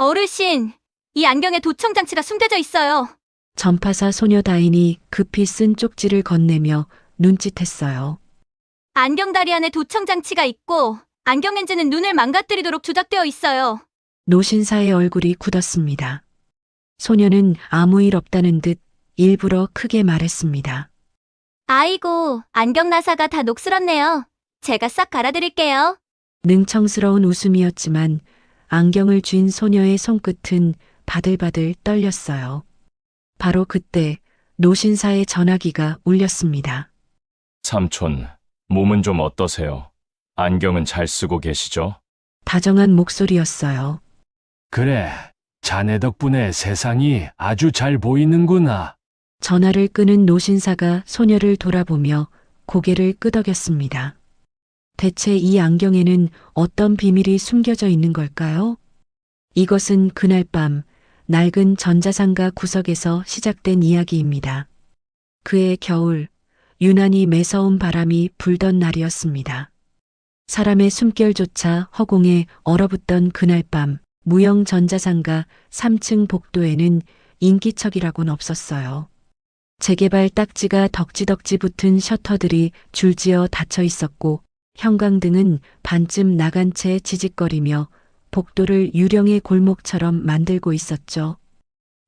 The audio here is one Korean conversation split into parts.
어르신, 이 안경에 도청 장치가 숨겨져 있어요. 전파사 소녀 다인이 급히 쓴 쪽지를 건네며 눈짓했어요. 안경다리 안에 도청 장치가 있고 안경 렌즈는 눈을 망가뜨리도록 조작되어 있어요. 노신사의 얼굴이 굳었습니다. 소녀는 아무 일 없다는 듯 일부러 크게 말했습니다. 아이고, 안경 나사가 다 녹슬었네요. 제가 싹 갈아드릴게요. 능청스러운 웃음이었지만 안경을 쥔 소녀의 손끝은 바들바들 떨렸어요. 바로 그때 노신사의 전화기가 울렸습니다. 삼촌, 몸은 좀 어떠세요? 안경은 잘 쓰고 계시죠? 다정한 목소리였어요. 그래, 자네 덕분에 세상이 아주 잘 보이는구나. 전화를 끄는 노신사가 소녀를 돌아보며 고개를 끄덕였습니다. 대체 이 안경에는 어떤 비밀이 숨겨져 있는 걸까요? 이것은 그날 밤 낡은 전자상가 구석에서 시작된 이야기입니다. 그해 겨울, 유난히 매서운 바람이 불던 날이었습니다. 사람의 숨결조차 허공에 얼어붙던 그날 밤, 무영 전자상가 3층 복도에는 인기척이라곤 없었어요. 재개발 딱지가 덕지덕지 붙은 셔터들이 줄지어 닫혀 있었고 형광등은 반쯤 나간 채 지직거리며 복도를 유령의 골목처럼 만들고 있었죠.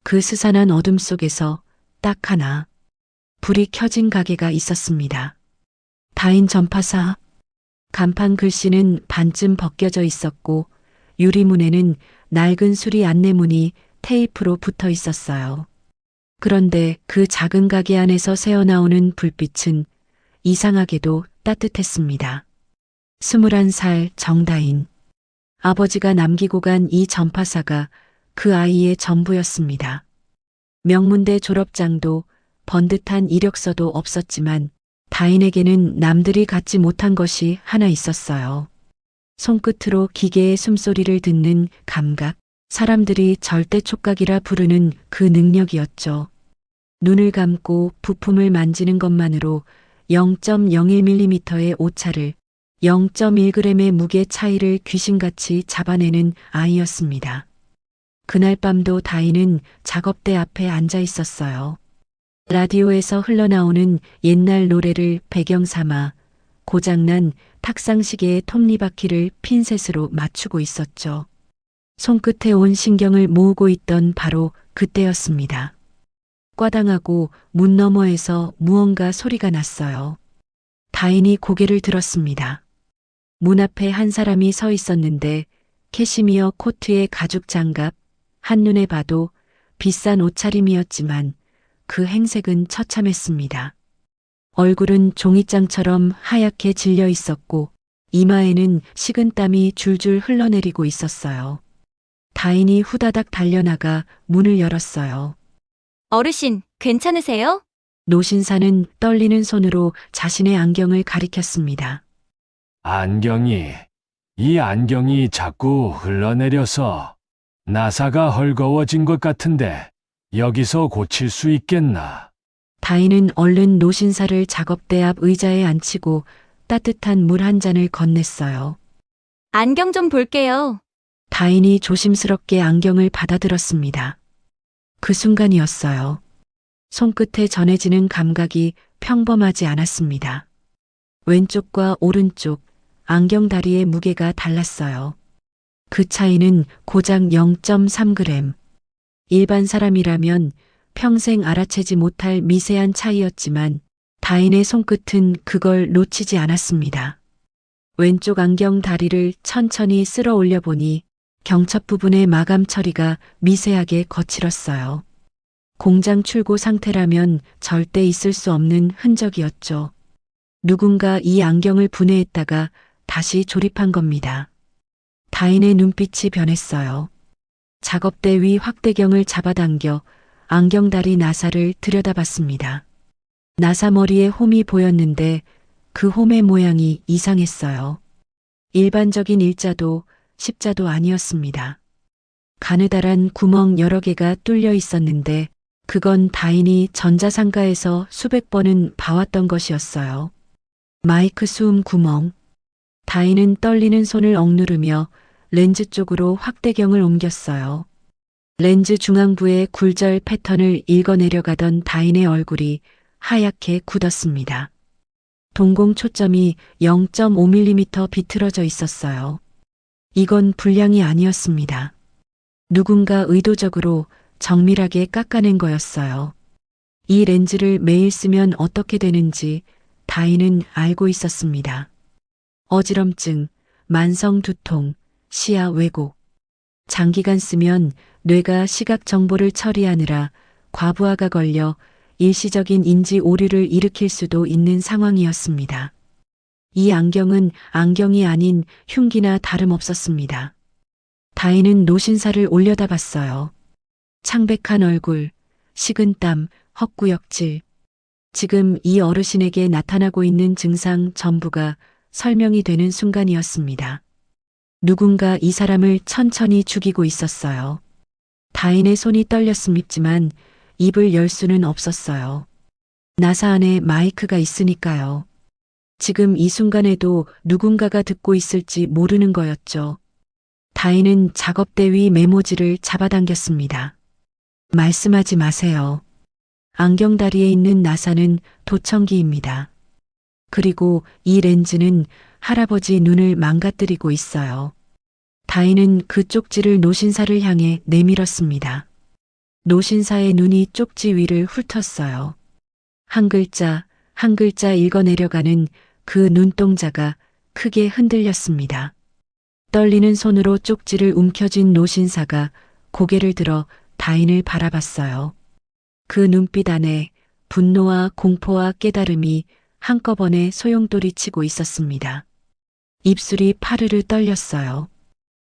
그 스산한 어둠 속에서 딱 하나 불이 켜진 가게가 있었습니다. 다인 전파사. 간판 글씨는 반쯤 벗겨져 있었고 유리문에는 낡은 수리 안내문이 테이프로 붙어 있었어요. 그런데 그 작은 가게 안에서 새어나오는 불빛은 이상하게도 따뜻했습니다. 21살 정다인. 아버지가 남기고 간 이 전파사가 그 아이의 전부였습니다. 명문대 졸업장도 번듯한 이력서도 없었지만 다인에게는 남들이 갖지 못한 것이 하나 있었어요. 손끝으로 기계의 숨소리를 듣는 감각, 사람들이 절대 촉각이라 부르는 그 능력이었죠. 눈을 감고 부품을 만지는 것만으로 0.01mm의 오차를 0.1g의 무게 차이를 귀신같이 잡아내는 아이였습니다. 그날 밤도 다인은 작업대 앞에 앉아 있었어요. 라디오에서 흘러나오는 옛날 노래를 배경 삼아 고장난 탁상시계의 톱니바퀴를 핀셋으로 맞추고 있었죠. 손끝에 온 신경을 모으고 있던 바로 그때였습니다. 꽈당하고 문 너머에서 무언가 소리가 났어요. 다인이 고개를 들었습니다. 문 앞에 한 사람이 서 있었는데 캐시미어 코트에 가죽 장갑, 한눈에 봐도 비싼 옷차림이었지만 그 행색은 처참했습니다. 얼굴은 종이장처럼 하얗게 질려 있었고 이마에는 식은땀이 줄줄 흘러내리고 있었어요. 다인이 후다닥 달려나가 문을 열었어요. 어르신, 괜찮으세요? 노신사는 떨리는 손으로 자신의 안경을 가리켰습니다. 이 안경이 자꾸 흘러내려서 나사가 헐거워진 것 같은데 여기서 고칠 수 있겠나? 다인은 얼른 노신사를 작업대 앞 의자에 앉히고 따뜻한 물 한 잔을 건넸어요. 안경 좀 볼게요. 다인이 조심스럽게 안경을 받아들었습니다. 그 순간이었어요. 손끝에 전해지는 감각이 평범하지 않았습니다. 왼쪽과 오른쪽 안경 다리의 무게가 달랐어요. 그 차이는 고작 0.3g. 일반 사람이라면 평생 알아채지 못할 미세한 차이였지만 다인의 손끝은 그걸 놓치지 않았습니다. 왼쪽 안경 다리를 천천히 쓸어 올려 보니 경첩 부분의 마감 처리가 미세하게 거칠었어요. 공장 출고 상태라면 절대 있을 수 없는 흔적이었죠. 누군가 이 안경을 분해했다가 다시 조립한 겁니다. 다인의 눈빛이 변했어요. 작업대 위 확대경을 잡아당겨 안경다리 나사를 들여다봤습니다. 나사 머리에 홈이 보였는데 그 홈의 모양이 이상했어요. 일반적인 일자도 십자도 아니었습니다. 가느다란 구멍 여러 개가 뚫려 있었는데 그건 다인이 전자상가에서 수백 번은 봐왔던 것이었어요. 마이크 수음 구멍. 다인은 떨리는 손을 억누르며 렌즈 쪽으로 확대경을 옮겼어요. 렌즈 중앙부의 굴절 패턴을 읽어내려가던 다인의 얼굴이 하얗게 굳었습니다. 동공 초점이 0.5mm 비틀어져 있었어요. 이건 불량이 아니었습니다. 누군가 의도적으로 정밀하게 깎아낸 거였어요. 이 렌즈를 매일 쓰면 어떻게 되는지 다인은 알고 있었습니다. 어지럼증, 만성 두통, 시야 왜곡. 장기간 쓰면 뇌가 시각 정보를 처리하느라 과부하가 걸려 일시적인 인지 오류를 일으킬 수도 있는 상황이었습니다. 이 안경은 안경이 아닌 흉기나 다름없었습니다. 다인은 노신사를 올려다봤어요. 창백한 얼굴, 식은땀, 헛구역질. 지금 이 어르신에게 나타나고 있는 증상 전부가 설명이 되는 순간이었습니다. 누군가 이 사람을 천천히 죽이고 있었어요. 다인의 손이 떨렸음있지만 입을 열 수는 없었어요. 나사 안에 마이크가 있으니까요. 지금 이 순간에도 누군가가 듣고 있을지 모르는 거였죠. 다인은 작업대 위 메모지를 잡아당겼습니다. 말씀하지 마세요. 안경다리에 있는 나사는 도청기입니다. 그리고 이 렌즈는 할아버지 눈을 망가뜨리고 있어요. 다인은 그 쪽지를 노신사를 향해 내밀었습니다. 노신사의 눈이 쪽지 위를 훑었어요. 한 글자, 한 글자 읽어내려가는 그 눈동자가 크게 흔들렸습니다. 떨리는 손으로 쪽지를 움켜쥔 노신사가 고개를 들어 다인을 바라봤어요. 그 눈빛 안에 분노와 공포와 깨달음이 한꺼번에 소용돌이 치고 있었습니다. 입술이 파르르 떨렸어요.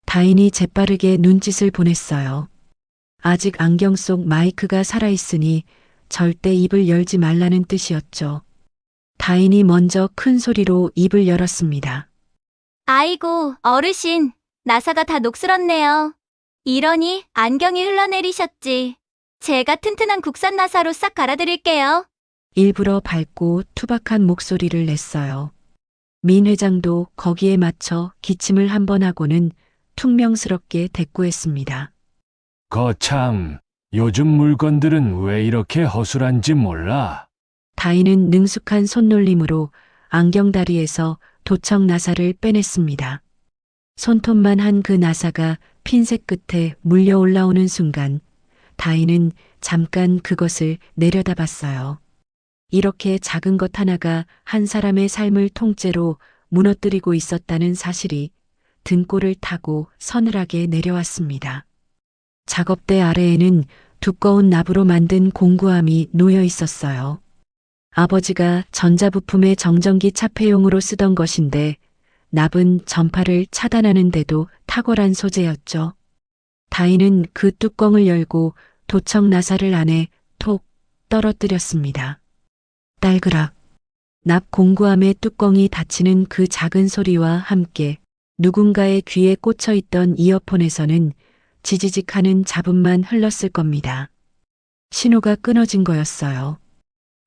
다인이 재빠르게 눈짓을 보냈어요. 아직 안경 속 마이크가 살아있으니 절대 입을 열지 말라는 뜻이었죠. 다인이 먼저 큰 소리로 입을 열었습니다. 아이고, 어르신. 나사가 다 녹슬었네요. 이러니 안경이 흘러내리셨지. 제가 튼튼한 국산 나사로 싹 갈아드릴게요. 일부러 밝고 투박한 목소리를 냈어요. 민 회장도 거기에 맞춰 기침을 한 번 하고는 퉁명스럽게 대꾸했습니다. 거참, 요즘 물건들은 왜 이렇게 허술한지 몰라. 다인은 능숙한 손놀림으로 안경다리에서 도청 나사를 빼냈습니다. 손톱만 한 그 나사가 핀셋 끝에 물려 올라오는 순간 다인은 잠깐 그것을 내려다봤어요. 이렇게 작은 것 하나가 한 사람의 삶을 통째로 무너뜨리고 있었다는 사실이 등골을 타고 서늘하게 내려왔습니다. 작업대 아래에는 두꺼운 납으로 만든 공구함이 놓여 있었어요. 아버지가 전자부품의 정전기 차폐용으로 쓰던 것인데 납은 전파를 차단하는데도 탁월한 소재였죠. 다인은 그 뚜껑을 열고 도청 나사를 안에 톡 떨어뜨렸습니다. 딸그락. 납 공구함의 뚜껑이 닫히는 그 작은 소리와 함께 누군가의 귀에 꽂혀 있던 이어폰에서는 지지직하는 잡음만 흘렀을 겁니다. 신호가 끊어진 거였어요.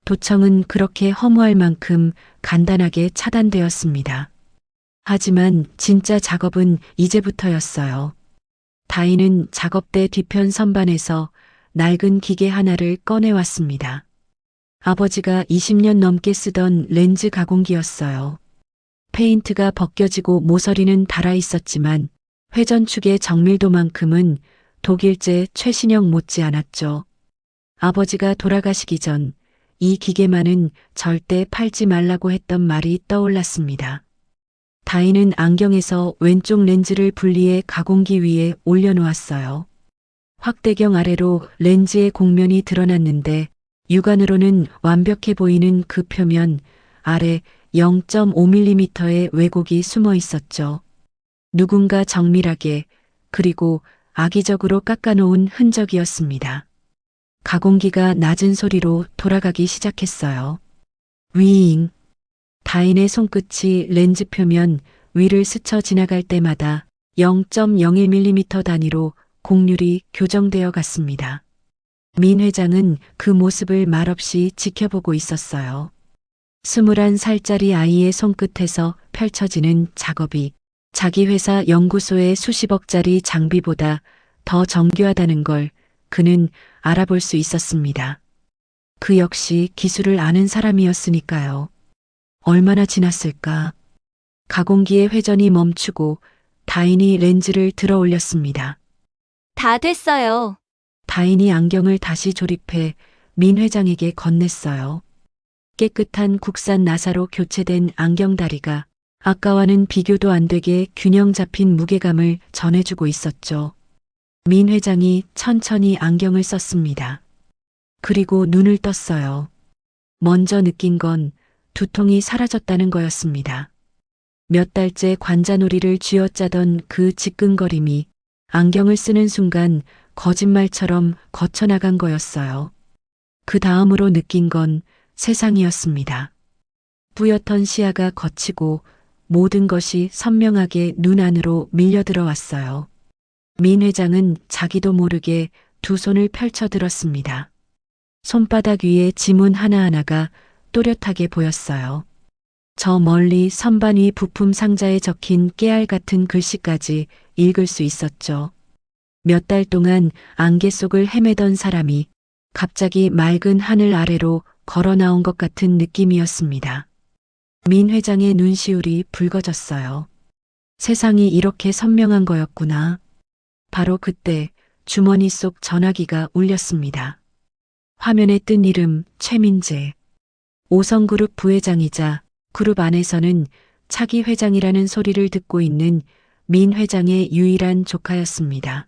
도청은 그렇게 허무할 만큼 간단하게 차단되었습니다. 하지만 진짜 작업은 이제부터였어요. 다인은 작업대 뒤편 선반에서 낡은 기계 하나를 꺼내왔습니다. 아버지가 20년 넘게 쓰던 렌즈 가공기였어요. 페인트가 벗겨지고 모서리는 닳아 있었지만 회전축의 정밀도만큼은 독일제 최신형 못지않았죠. 아버지가 돌아가시기 전 이 기계만은 절대 팔지 말라고 했던 말이 떠올랐습니다. 다인은 안경에서 왼쪽 렌즈를 분리해 가공기 위에 올려놓았어요. 확대경 아래로 렌즈의 곡면이 드러났는데 육안으로는 완벽해 보이는 그 표면 아래 0.5mm의 왜곡이 숨어 있었죠. 누군가 정밀하게 그리고 악의적으로 깎아놓은 흔적이었습니다. 가공기가 낮은 소리로 돌아가기 시작했어요. 위잉. 다인의 손끝이 렌즈 표면 위를 스쳐 지나갈 때마다 0.01mm 단위로 곡률이 교정되어 갔습니다. 민 회장은 그 모습을 말없이 지켜보고 있었어요. 21살짜리 아이의 손끝에서 펼쳐지는 작업이 자기 회사 연구소의 수십억짜리 장비보다 더 정교하다는 걸 그는 알아볼 수 있었습니다. 그 역시 기술을 아는 사람이었으니까요. 얼마나 지났을까? 가공기의 회전이 멈추고 다인이 렌즈를 들어 올렸습니다. 다 됐어요. 다인이 안경을 다시 조립해 민 회장에게 건넸어요. 깨끗한 국산 나사로 교체된 안경다리가 아까와는 비교도 안 되게 균형 잡힌 무게감을 전해주고 있었죠. 민 회장이 천천히 안경을 썼습니다. 그리고 눈을 떴어요. 먼저 느낀 건 두통이 사라졌다는 거였습니다. 몇 달째 관자놀이를 쥐어짜던 그 지끈거림이 안경을 쓰는 순간 거짓말처럼 거쳐나간 거였어요. 그 다음으로 느낀 건 세상이었습니다. 뿌옇던 시야가 거치고 모든 것이 선명하게 눈 안으로 밀려들어왔어요. 민 회장은 자기도 모르게 두 손을 펼쳐들었습니다. 손바닥 위에 지문 하나하나가 또렷하게 보였어요. 저 멀리 선반 위 부품 상자에 적힌 깨알 같은 글씨까지 읽을 수 있었죠. 몇 달 동안 안개 속을 헤매던 사람이 갑자기 맑은 하늘 아래로 걸어 나온 것 같은 느낌이었습니다. 민 회장의 눈시울이 붉어졌어요. 세상이 이렇게 선명한 거였구나. 바로 그때 주머니 속 전화기가 울렸습니다. 화면에 뜬 이름 최민재. 오성그룹 부회장이자 그룹 안에서는 차기 회장이라는 소리를 듣고 있는 민 회장의 유일한 조카였습니다.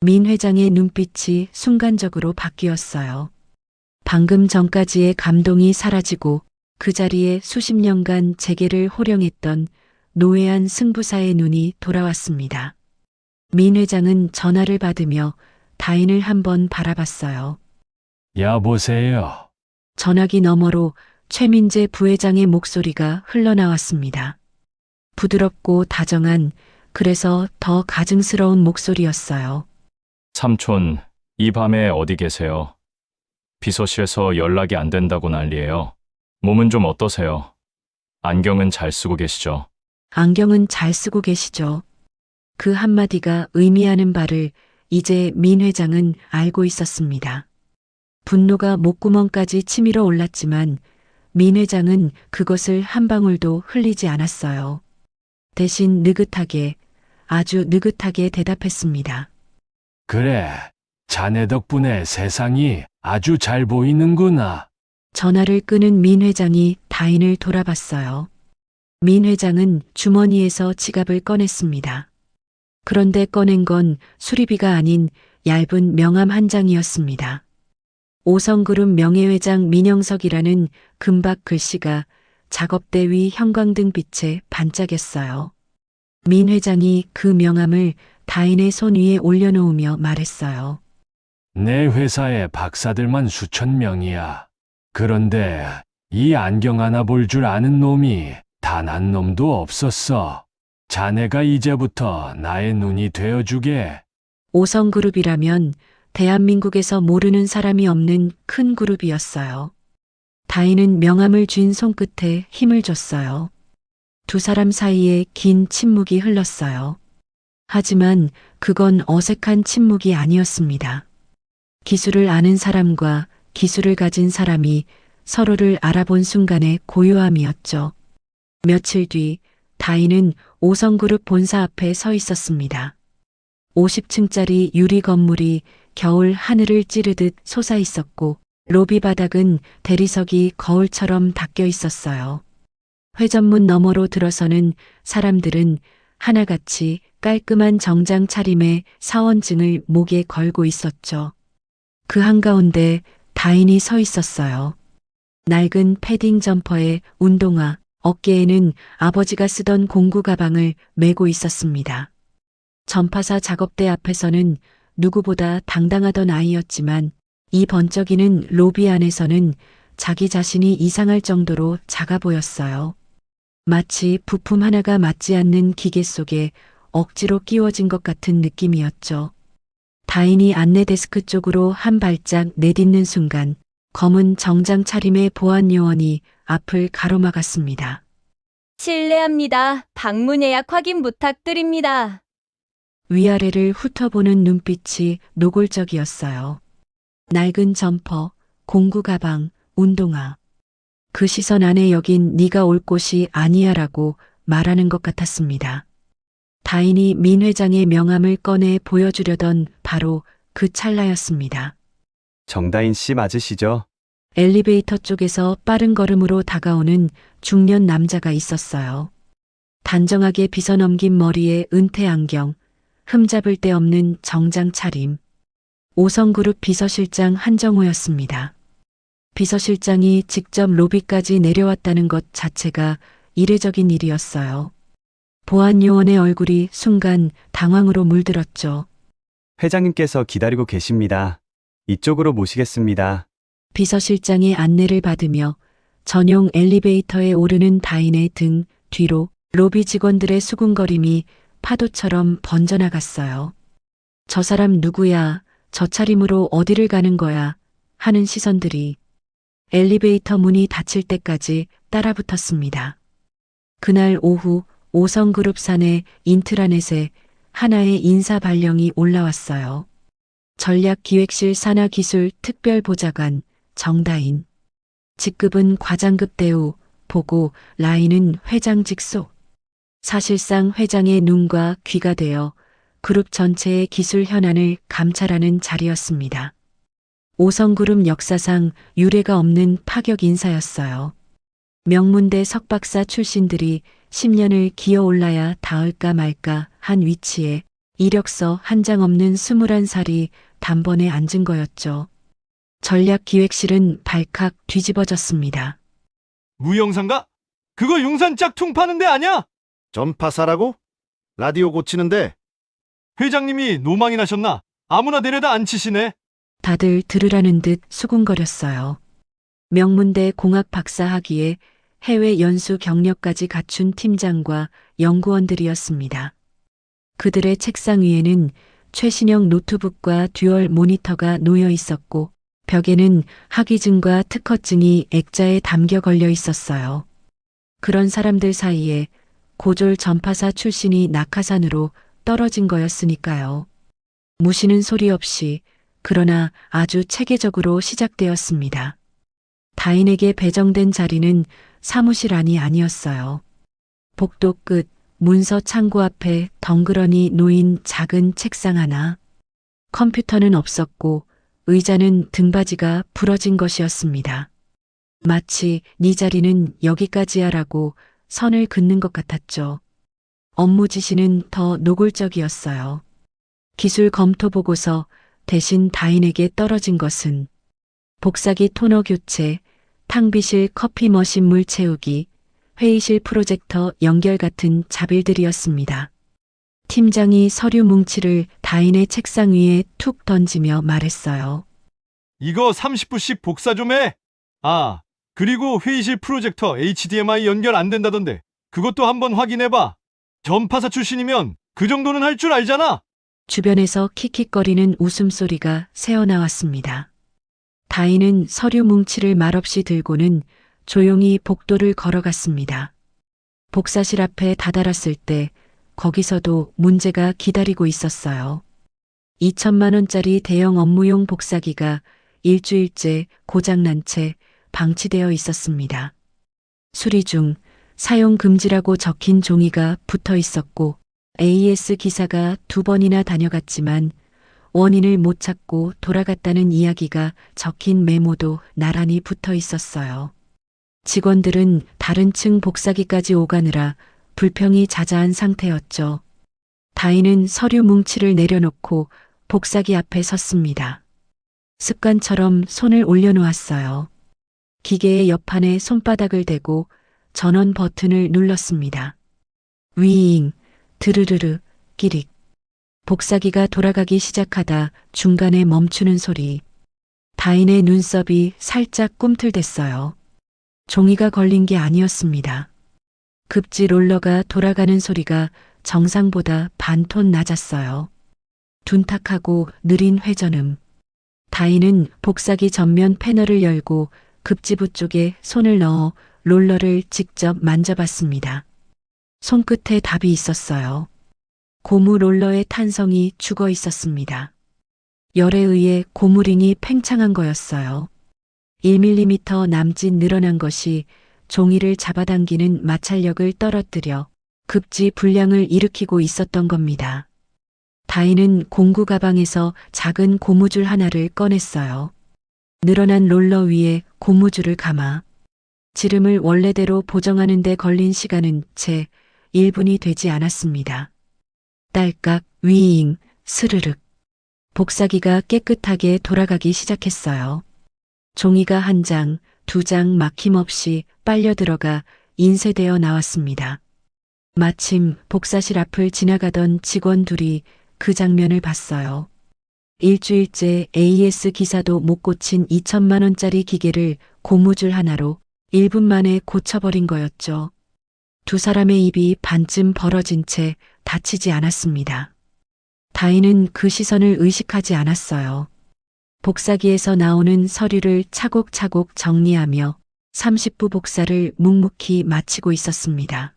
민 회장의 눈빛이 순간적으로 바뀌었어요. 방금 전까지의 감동이 사라지고 그 자리에 수십 년간 재계를 호령했던 노회한 승부사의 눈이 돌아왔습니다. 민 회장은 전화를 받으며 다인을 한번 바라봤어요. 여보세요. 전화기 너머로 최민재 부회장의 목소리가 흘러나왔습니다. 부드럽고 다정한, 그래서 더 가증스러운 목소리였어요. 삼촌, 이 밤에 어디 계세요? 비서실에서 연락이 안 된다고 난리예요. 몸은 좀 어떠세요? 안경은 잘 쓰고 계시죠? 안경은 잘 쓰고 계시죠? 그 한마디가 의미하는 바를 이제 민 회장은 알고 있었습니다. 분노가 목구멍까지 치밀어 올랐지만 민 회장은 그것을 한 방울도 흘리지 않았어요. 대신 느긋하게, 아주 느긋하게 대답했습니다. 그래, 자네 덕분에 세상이 아주 잘 보이는구나. 전화를 끄는 민 회장이 다인을 돌아봤어요. 민 회장은 주머니에서 지갑을 꺼냈습니다. 그런데 꺼낸 건 수리비가 아닌 얇은 명함 한 장이었습니다. 오성그룹 명예회장 민영석이라는 금박 글씨가 작업대 위 형광등 빛에 반짝였어요. 민 회장이 그 명함을 다인의 손 위에 올려놓으며 말했어요. 내 회사에 박사들만 수천 명이야. 그런데 이 안경 하나 볼 줄 아는 놈이 단 한 놈도 없었어. 자네가 이제부터 나의 눈이 되어주게. 오성그룹이라면 대한민국에서 모르는 사람이 없는 큰 그룹이었어요. 다인은 명함을 쥔 손끝에 힘을 줬어요. 두 사람 사이에 긴 침묵이 흘렀어요. 하지만 그건 어색한 침묵이 아니었습니다. 기술을 아는 사람과 기술을 가진 사람이 서로를 알아본 순간의 고요함이었죠. 며칠 뒤 다인은 오성그룹 본사 앞에 서 있었습니다. 50층짜리 유리 건물이 겨울 하늘을 찌르듯 솟아 있었고 로비 바닥은 대리석이 거울처럼 닦여 있었어요. 회전문 너머로 들어서는 사람들은 하나같이 깔끔한 정장 차림에 사원증을 목에 걸고 있었죠. 그 한가운데 다인이 서 있었어요. 낡은 패딩 점퍼에 운동화, 어깨에는 아버지가 쓰던 공구 가방을 메고 있었습니다. 전파사 작업대 앞에서는 누구보다 당당하던 아이였지만 이 번쩍이는 로비 안에서는 자기 자신이 이상할 정도로 작아 보였어요. 마치 부품 하나가 맞지 않는 기계 속에 억지로 끼워진 것 같은 느낌이었죠. 다인이 안내 데스크 쪽으로 한 발짝 내딛는 순간 검은 정장 차림의 보안 요원이 앞을 가로막았습니다. 실례합니다. 방문 예약 확인 부탁드립니다. 위아래를 훑어보는 눈빛이 노골적이었어요. 낡은 점퍼, 공구 가방, 운동화. 그 시선 안에 여긴 네가 올 곳이 아니야라고 말하는 것 같았습니다. 다인이 민 회장의 명함을 꺼내 보여주려던 바로 그 찰나였습니다. 정다인 씨 맞으시죠? 엘리베이터 쪽에서 빠른 걸음으로 다가오는 중년 남자가 있었어요. 단정하게 빗어넘긴 머리에 은퇴 안경, 흠잡을 데 없는 정장 차림. 5성그룹 비서실장 한정호였습니다. 비서실장이 직접 로비까지 내려왔다는 것 자체가 이례적인 일이었어요. 보안요원의 얼굴이 순간 당황으로 물들었죠. 회장님께서 기다리고 계십니다. 이쪽으로 모시겠습니다. 비서실장의 안내를 받으며 전용 엘리베이터에 오르는 다인의 등 뒤로 로비 직원들의 수군거림이 파도처럼 번져나갔어요. 저 사람 누구야? 저 차림으로 어디를 가는 거야? 하는 시선들이 엘리베이터 문이 닫힐 때까지 따라붙었습니다. 그날 오후 5성그룹 사내 인트라넷에 하나의 인사 발령이 올라왔어요. 전략기획실 산하기술 특별보좌관 정다인. 직급은 과장급 대우, 보고 라인은 회장직 속. 사실상 회장의 눈과 귀가 되어 그룹 전체의 기술 현안을 감찰하는 자리였습니다. 5성그룹 역사상 유례가 없는 파격 인사였어요. 명문대 석박사 출신들이 10년을 기어올라야 닿을까 말까 한 위치에 이력서 한 장 없는 21살이 단번에 앉은 거였죠. 전략기획실은 발칵 뒤집어졌습니다. 무용사인가? 그거 용산 짝퉁 파는 데 아냐? 전파사라고? 라디오 고치는데 회장님이 노망이 나셨나? 아무나 데려다 앉히시네. 다들 들으라는 듯 수군거렸어요. 명문대 공학 박사 학위에 해외 연수 경력까지 갖춘 팀장과 연구원들이었습니다. 그들의 책상 위에는 최신형 노트북과 듀얼 모니터가 놓여 있었고 벽에는 학위증과 특허증이 액자에 담겨 걸려 있었어요. 그런 사람들 사이에 고졸 전파사 출신이 낙하산으로 떨어진 거였으니까요. 무시는 소리 없이 그러나 아주 체계적으로 시작되었습니다. 다인에게 배정된 자리는 사무실 안이 아니었어요. 복도 끝 문서 창고 앞에 덩그러니 놓인 작은 책상 하나. 컴퓨터는 없었고 의자는 등받이가 부러진 것이었습니다. 마치 네 자리는 여기까지야라고 선을 긋는 것 같았죠. 업무 지시는 더 노골적이었어요. 기술 검토 보고서 대신 다인에게 떨어진 것은 복사기 토너 교체, 탕비실 커피 머신 물 채우기, 회의실 프로젝터 연결 같은 자빌들이었습니다. 팀장이 서류 뭉치를 다인의 책상 위에 툭 던지며 말했어요. 이거 30부씩 복사 좀 해. 아, 그리고 회의실 프로젝터 HDMI 연결 안 된다던데 그것도 한번 확인해봐. 전파사 출신이면 그 정도는 할 줄 알잖아. 주변에서 킥킥거리는 웃음소리가 새어나왔습니다. 다인은 서류 뭉치를 말없이 들고는 조용히 복도를 걸어갔습니다. 복사실 앞에 다다랐을 때 거기서도 문제가 기다리고 있었어요. 2천만 원짜리 대형 업무용 복사기가 일주일째 고장난 채 방치되어 있었습니다. 수리 중 사용 금지라고 적힌 종이가 붙어 있었고 AS 기사가 2번이나 다녀갔지만 원인을 못 찾고 돌아갔다는 이야기가 적힌 메모도 나란히 붙어 있었어요. 직원들은 다른 층 복사기까지 오가느라 불평이 자자한 상태였죠. 다인은 서류 뭉치를 내려놓고 복사기 앞에 섰습니다. 습관처럼 손을 올려놓았어요. 기계의 옆판에 손바닥을 대고 전원 버튼을 눌렀습니다. 위잉, 드르르르, 끼릭. 복사기가 돌아가기 시작하다 중간에 멈추는 소리. 다인의 눈썹이 살짝 꿈틀댔어요. 종이가 걸린 게 아니었습니다. 급지 롤러가 돌아가는 소리가 정상보다 반톤 낮았어요. 둔탁하고 느린 회전음. 다인은 복사기 전면 패널을 열고 급지부 쪽에 손을 넣어 롤러를 직접 만져봤습니다. 손끝에 답이 있었어요. 고무 롤러의 탄성이 죽어 있었습니다. 열에 의해 고무링이 팽창한 거였어요. 1mm 남짓 늘어난 것이 종이를 잡아당기는 마찰력을 떨어뜨려 급지 불량을 일으키고 있었던 겁니다. 다인은 공구 가방에서 작은 고무줄 하나를 꺼냈어요. 늘어난 롤러 위에 고무줄을 감아 지름을 원래대로 보정하는 데 걸린 시간은 채 1분이 되지 않았습니다. 딸깍, 위잉, 스르륵. 복사기가 깨끗하게 돌아가기 시작했어요. 종이가 한 장, 두 장 막힘없이 빨려 들어가 인쇄되어 나왔습니다. 마침 복사실 앞을 지나가던 직원 둘이 그 장면을 봤어요. 일주일째 AS 기사도 못 고친 2천만 원짜리 기계를 고무줄 하나로 1분 만에 고쳐버린 거였죠. 두 사람의 입이 반쯤 벌어진 채 다치지 않았습니다. 다인은 그 시선을 의식하지 않았어요. 복사기에서 나오는 서류를 차곡차곡 정리하며 30부 복사를 묵묵히 마치고 있었습니다.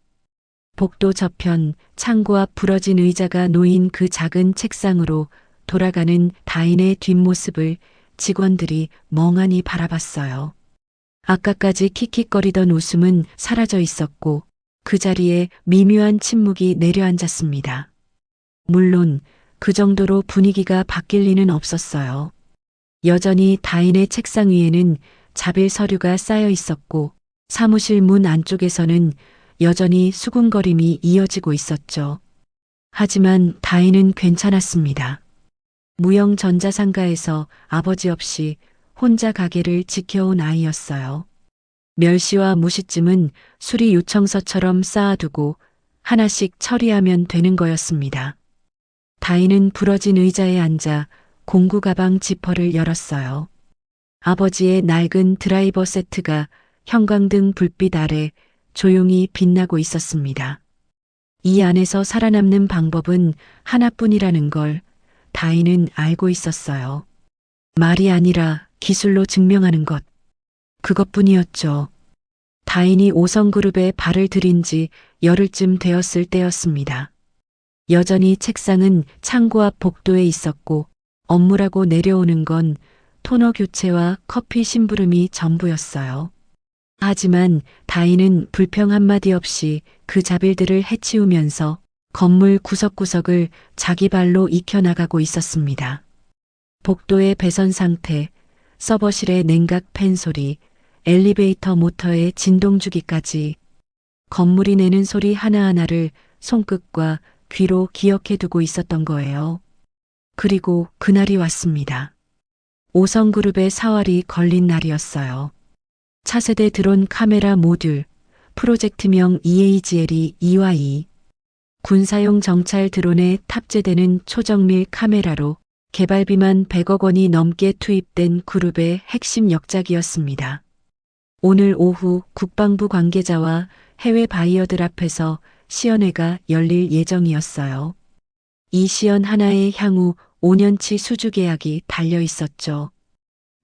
복도 저편 창고 앞 부러진 의자가 놓인 그 작은 책상으로 돌아가는 다인의 뒷모습을 직원들이 멍하니 바라봤어요. 아까까지 킥킥거리던 웃음은 사라져 있었고 그 자리에 미묘한 침묵이 내려앉았습니다. 물론 그 정도로 분위기가 바뀔 리는 없었어요. 여전히 다인의 책상 위에는 자빌 서류가 쌓여 있었고 사무실 문 안쪽에서는 여전히 수군거림이 이어지고 있었죠. 하지만 다인은 괜찮았습니다. 무영 전자상가에서 아버지 없이 혼자 가게를 지켜온 아이였어요. 멸시와 무시쯤은 수리 요청서처럼 쌓아두고 하나씩 처리하면 되는 거였습니다. 다인은 부러진 의자에 앉아 공구 가방 지퍼를 열었어요. 아버지의 낡은 드라이버 세트가 형광등 불빛 아래 조용히 빛나고 있었습니다. 이 안에서 살아남는 방법은 하나뿐이라는 걸 다인은 알고 있었어요. 말이 아니라 기술로 증명하는 것. 그것뿐이었죠. 다인이 5성그룹에 발을 들인 지 열흘쯤 되었을 때였습니다. 여전히 책상은 창고 앞 복도에 있었고 업무라고 내려오는 건 토너 교체와 커피 심부름이 전부였어요. 하지만 다인은 불평 한마디 없이 그 자빌들을 해치우면서 건물 구석구석을 자기 발로 익혀나가고 있었습니다. 복도의 배선 상태, 서버실의 냉각 팬 소리, 엘리베이터 모터의 진동 주기까지 건물이 내는 소리 하나하나를 손끝과 귀로 기억해 두고 있었던 거예요. 그리고 그날이 왔습니다. 5성그룹의 사활이 걸린 날이었어요. 차세대 드론 카메라 모듈, 프로젝트명 EAGL이 2와 2, 군사용 정찰 드론에 탑재되는 초정밀 카메라로 개발비만 100억 원이 넘게 투입된 그룹의 핵심 역작이었습니다. 오늘 오후 국방부 관계자와 해외 바이어들 앞에서 시연회가 열릴 예정이었어요. 이 시연 하나에 향후 5년치 수주 계약이 달려 있었죠.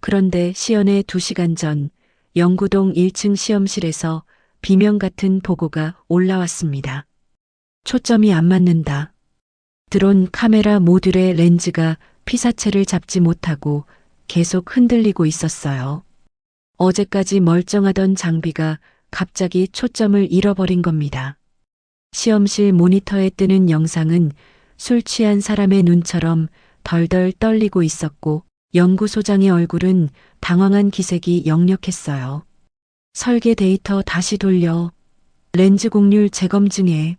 그런데 시연회 2시간 전 영구동 1층 시험실에서 비명 같은 보고가 올라왔습니다. 초점이 안 맞는다. 드론 카메라 모듈의 렌즈가 피사체를 잡지 못하고 계속 흔들리고 있었어요. 어제까지 멀쩡하던 장비가 갑자기 초점을 잃어버린 겁니다. 시험실 모니터에 뜨는 영상은 술 취한 사람의 눈처럼 덜덜 떨리고 있었고 연구소장의 얼굴은 당황한 기색이 역력했어요. 설계 데이터 다시 돌려. 렌즈 곡률 재검증해.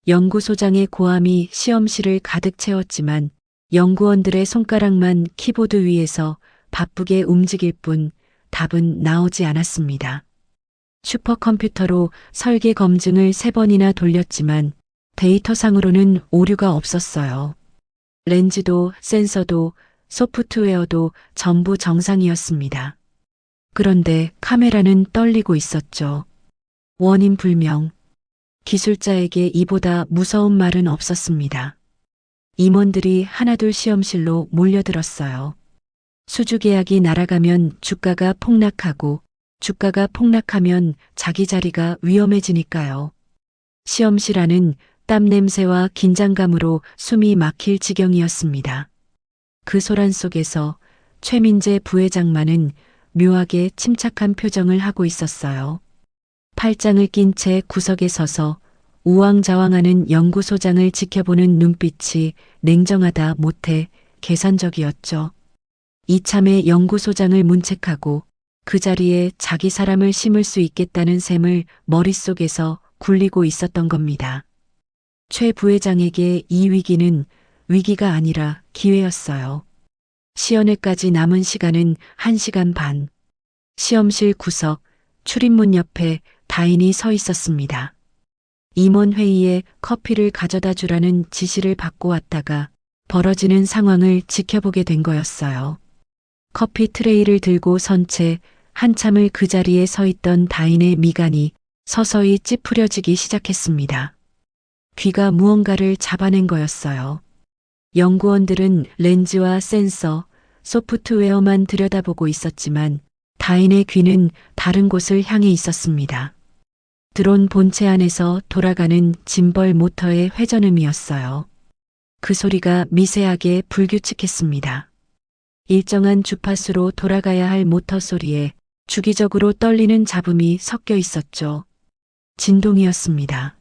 연구소장의 고함이 시험실을 가득 채웠지만 연구원들의 손가락만 키보드 위에서 바쁘게 움직일 뿐 답은 나오지 않았습니다. 슈퍼컴퓨터로 설계 검증을 3번이나 돌렸지만 데이터상으로는 오류가 없었어요. 렌즈도 센서도 소프트웨어도 전부 정상이었습니다. 그런데 카메라는 떨리고 있었죠. 원인 불명. 기술자에게 이보다 무서운 말은 없었습니다. 임원들이 하나둘 시험실로 몰려들었어요. 수주 계약이 날아가면 주가가 폭락하고 주가가 폭락하면 자기 자리가 위험해지니까요. 시험실 안은 땀 냄새와 긴장감으로 숨이 막힐 지경이었습니다. 그 소란 속에서 최민재 부회장만은 묘하게 침착한 표정을 하고 있었어요. 팔짱을 낀 채 구석에 서서 우왕좌왕하는 연구소장을 지켜보는 눈빛이 냉정하다 못해 계산적이었죠. 이참에 연구소장을 문책하고 그 자리에 자기 사람을 심을 수 있겠다는 셈을 머릿속에서 굴리고 있었던 겁니다. 최 부회장에게 이 위기는 위기가 아니라 기회였어요. 시연회까지 남은 시간은 1시간 반. 시험실 구석, 출입문 옆에 다인이 서 있었습니다. 임원 회의에 커피를 가져다 주라는 지시를 받고 왔다가 벌어지는 상황을 지켜보게 된 거였어요. 커피 트레이를 들고 선 채 한참을 그 자리에 서 있던 다인의 미간이 서서히 찌푸려지기 시작했습니다. 귀가 무언가를 잡아낸 거였어요. 연구원들은 렌즈와 센서, 소프트웨어만 들여다보고 있었지만 다인의 귀는 다른 곳을 향해 있었습니다. 드론 본체 안에서 돌아가는 짐벌 모터의 회전음이었어요. 그 소리가 미세하게 불규칙했습니다. 일정한 주파수로 돌아가야 할 모터 소리에 주기적으로 떨리는 잡음이 섞여 있었죠. 진동이었습니다.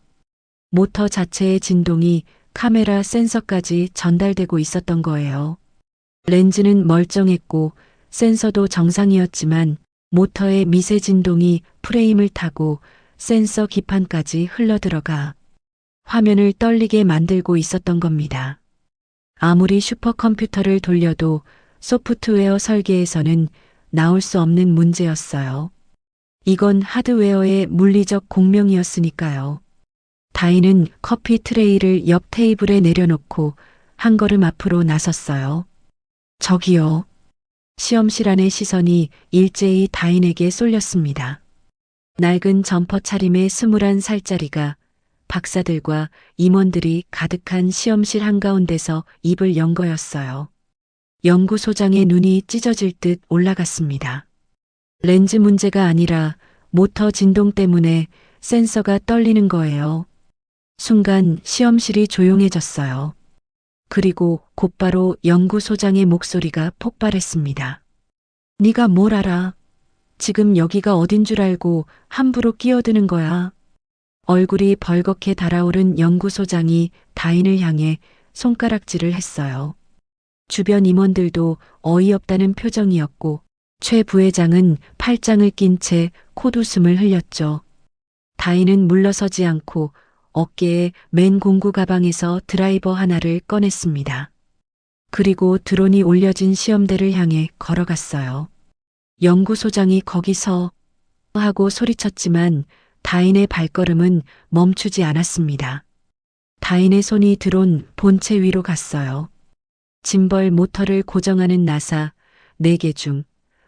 모터 자체의 진동이 카메라 센서까지 전달되고 있었던 거예요. 렌즈는 멀쩡했고 센서도 정상이었지만 모터의 미세 진동이 프레임을 타고 센서 기판까지 흘러들어가 화면을 떨리게 만들고 있었던 겁니다. 아무리 슈퍼컴퓨터를 돌려도 소프트웨어 설계에서는 나올 수 없는 문제였어요. 이건 하드웨어의 물리적 공명이었으니까요. 다인은 커피 트레이를 옆 테이블에 내려놓고 한 걸음 앞으로 나섰어요. 저기요. 시험실 안의 시선이 일제히 다인에게 쏠렸습니다. 낡은 점퍼 차림의 21살짜리가 박사들과 임원들이 가득한 시험실 한가운데서 입을 연 거였어요. 연구소장의 눈이 찢어질 듯 올라갔습니다. 렌즈 문제가 아니라 모터 진동 때문에 센서가 떨리는 거예요. 순간 시험실이 조용해졌어요. 그리고 곧바로 연구소장의 목소리가 폭발했습니다. 네가 뭘 알아? 지금 여기가 어딘 줄 알고 함부로 끼어드는 거야. 얼굴이 벌겋게 달아오른 연구소장이 다인을 향해 손가락질을 했어요. 주변 임원들도 어이없다는 표정이었고 최 부회장은 팔짱을 낀 채 콧웃음을 흘렸죠. 다인은 물러서지 않고 어깨에 맨 공구 가방에서 드라이버 하나를 꺼냈습니다. 그리고 드론이 올려진 시험대를 향해 걸어갔어요. 연구소장이 거기서 하고 소리쳤지만 다인의 발걸음은 멈추지 않았습니다. 다인의 손이 드론 본체 위로 갔어요. 짐벌 모터를 고정하는 나사 4개 중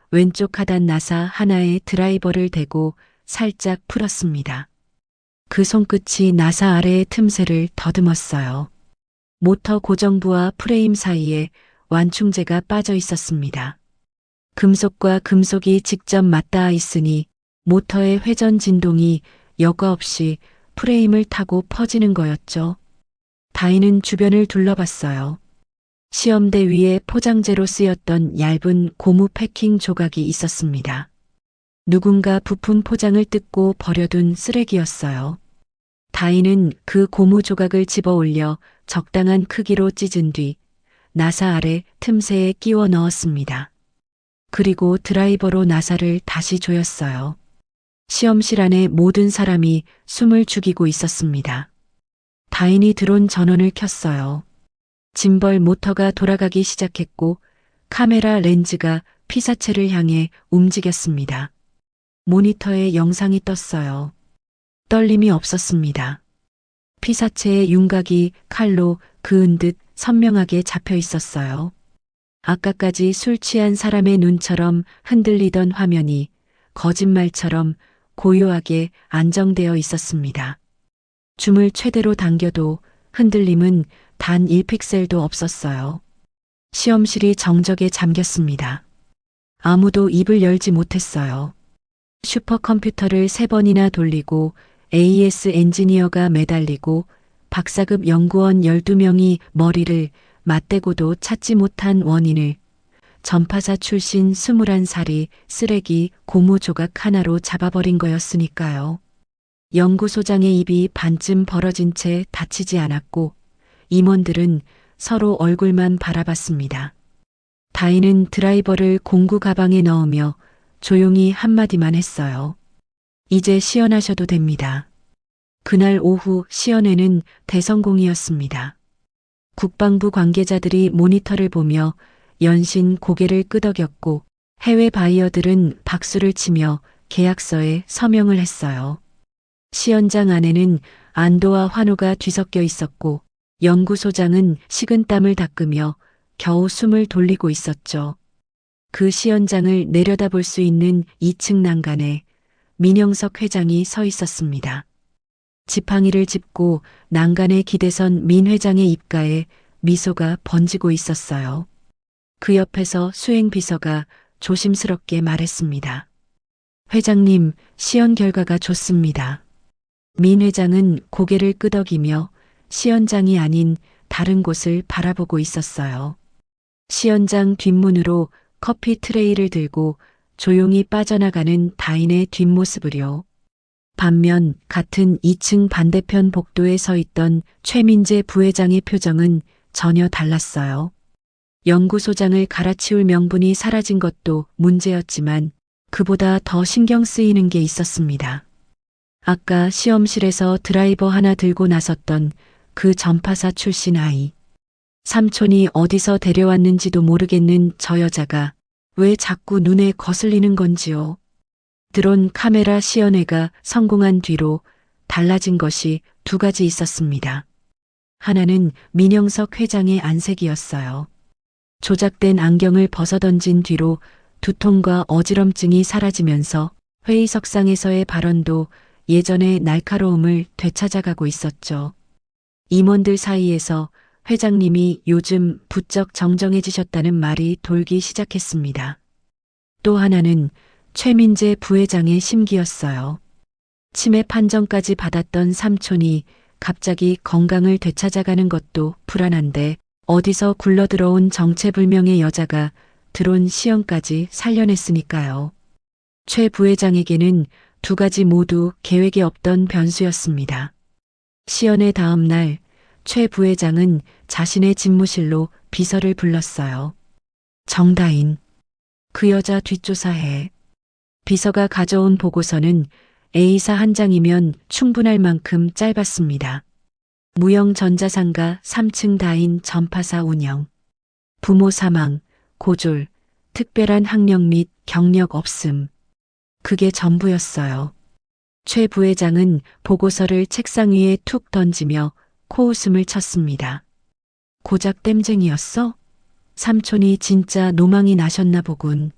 왼쪽 하단 나사 하나에 드라이버를 대고 살짝 풀었습니다. 그 손끝이 나사 아래의 틈새를 더듬었어요. 모터 고정부와 프레임 사이에 완충제가 빠져 있었습니다. 금속과 금속이 직접 맞닿아 있으니 모터의 회전 진동이 여과 없이 프레임을 타고 퍼지는 거였죠. 다인은 주변을 둘러봤어요. 시험대 위에 포장재로 쓰였던 얇은 고무 패킹 조각이 있었습니다. 누군가 부품 포장을 뜯고 버려둔 쓰레기였어요. 다인은 그 고무 조각을 집어 올려 적당한 크기로 찢은 뒤 나사 아래 틈새에 끼워 넣었습니다. 그리고 드라이버로 나사를 다시 조였어요. 시험실 안에 모든 사람이 숨을 죽이고 있었습니다. 다인이 드론 전원을 켰어요. 짐벌 모터가 돌아가기 시작했고 카메라 렌즈가 피사체를 향해 움직였습니다. 모니터에 영상이 떴어요. 떨림이 없었습니다. 피사체의 윤곽이 칼로 그은 듯 선명하게 잡혀 있었어요. 아까까지 술 취한 사람의 눈처럼 흔들리던 화면이 거짓말처럼 고요하게 안정되어 있었습니다. 줌을 최대로 당겨도 흔들림은 단 1픽셀도 없었어요. 시험실이 정적에 잠겼습니다. 아무도 입을 열지 못했어요. 슈퍼컴퓨터를 3번이나 돌리고 AS 엔지니어가 매달리고 박사급 연구원 12명이 머리를 맞대고도 찾지 못한 원인을 전파사 출신 21살이 쓰레기 고무 조각 하나로 잡아버린 거였으니까요. 연구소장의 입이 반쯤 벌어진 채 다치지 않았고 임원들은 서로 얼굴만 바라봤습니다. 다인은 드라이버를 공구 가방에 넣으며 조용히 한마디만 했어요. 이제 시연하셔도 됩니다. 그날 오후 시연회는 대성공이었습니다. 국방부 관계자들이 모니터를 보며 연신 고개를 끄덕였고 해외 바이어들은 박수를 치며 계약서에 서명을 했어요. 시연장 안에는 안도와 환호가 뒤섞여 있었고 연구소장은 식은땀을 닦으며 겨우 숨을 돌리고 있었죠. 그 시연장을 내려다볼 수 있는 2층 난간에 민영석 회장이 서 있었습니다. 지팡이를 짚고 난간에 기대선 민 회장의 입가에 미소가 번지고 있었어요. 그 옆에서 수행비서가 조심스럽게 말했습니다. 회장님, 시연 결과가 좋습니다. 민 회장은 고개를 끄덕이며 시연장이 아닌 다른 곳을 바라보고 있었어요. 시연장 뒷문으로 커피 트레이를 들고 조용히 빠져나가는 다인의 뒷모습을요. 반면 같은 2층 반대편 복도에 서 있던 최민재 부회장의 표정은 전혀 달랐어요. 연구소장을 갈아치울 명분이 사라진 것도 문제였지만 그보다 더 신경 쓰이는 게 있었습니다. 아까 시험실에서 드라이버 하나 들고 나섰던 그 전파사 출신 아이. 삼촌이 어디서 데려왔는지도 모르겠는 저 여자가 왜 자꾸 눈에 거슬리는 건지요. 드론 카메라 시연회가 성공한 뒤로 달라진 것이 두 가지 있었습니다. 하나는 민영석 회장의 안색이었어요. 조작된 안경을 벗어던진 뒤로 두통과 어지럼증이 사라지면서 회의석상에서의 발언도 예전의 날카로움을 되찾아가고 있었죠. 임원들 사이에서 회장님이 요즘 부쩍 정정해지셨다는 말이 돌기 시작했습니다. 또 하나는 최민재 부회장의 심기였어요. 치매 판정까지 받았던 삼촌이 갑자기 건강을 되찾아가는 것도 불안한데 어디서 굴러들어온 정체불명의 여자가 드론 시연까지 살려냈으니까요. 최 부회장에게는 두 가지 모두 계획에 없던 변수였습니다. 시연의 다음 날 최 부회장은 자신의 집무실로 비서를 불렀어요. 정다인, 그 여자 뒷조사해. 비서가 가져온 보고서는 A사 한 장이면 충분할 만큼 짧았습니다. 무형 전자상가 3층 다인 전파사 운영, 부모 사망, 고졸, 특별한 학력 및 경력 없음. 그게 전부였어요. 최 부회장은 보고서를 책상 위에 툭 던지며 코웃음을 쳤습니다. 고작 땜쟁이였어? 삼촌이 진짜 노망이 나셨나 보군.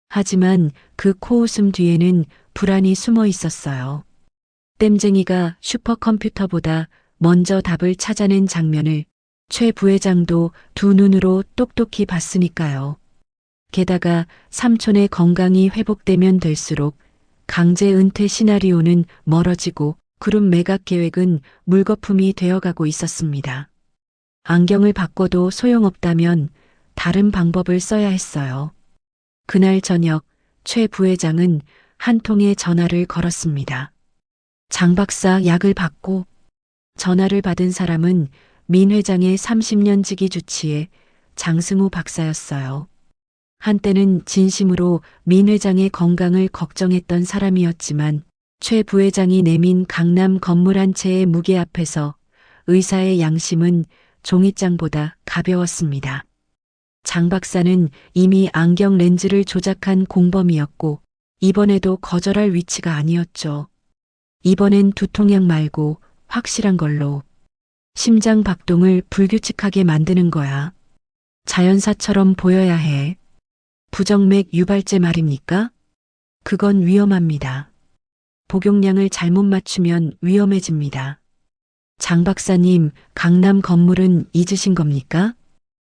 하지만 그 코웃음 뒤에는 불안이 숨어 있었어요. 땜쟁이가 슈퍼컴퓨터보다 먼저 답을 찾아낸 장면을 최 부회장도 두 눈으로 똑똑히 봤으니까요. 게다가 삼촌의 건강이 회복되면 될수록 강제 은퇴 시나리오는 멀어지고 그룹 매각 계획은 물거품이 되어가고 있었습니다. 안경을 바꿔도 소용없다면 다른 방법을 써야 했어요. 그날 저녁 최 부회장은 한 통의 전화를 걸었습니다. 장 박사 약을 받고. 전화를 받은 사람은 민 회장의 30년 지기 주치의 장승우 박사였어요. 한때는 진심으로 민 회장의 건강을 걱정했던 사람이었지만 최 부회장이 내민 강남 건물 한 채의 무게 앞에서 의사의 양심은 종이장보다 가벼웠습니다. 장 박사는 이미 안경 렌즈를 조작한 공범이었고 이번에도 거절할 위치가 아니었죠. 이번엔 두통약 말고 확실한 걸로. 심장 박동을 불규칙하게 만드는 거야. 자연사처럼 보여야 해. 부정맥 유발제 말입니까? 그건 위험합니다. 복용량을 잘못 맞추면 위험해집니다. 장 박사님, 강남 건물은 잊으신 겁니까?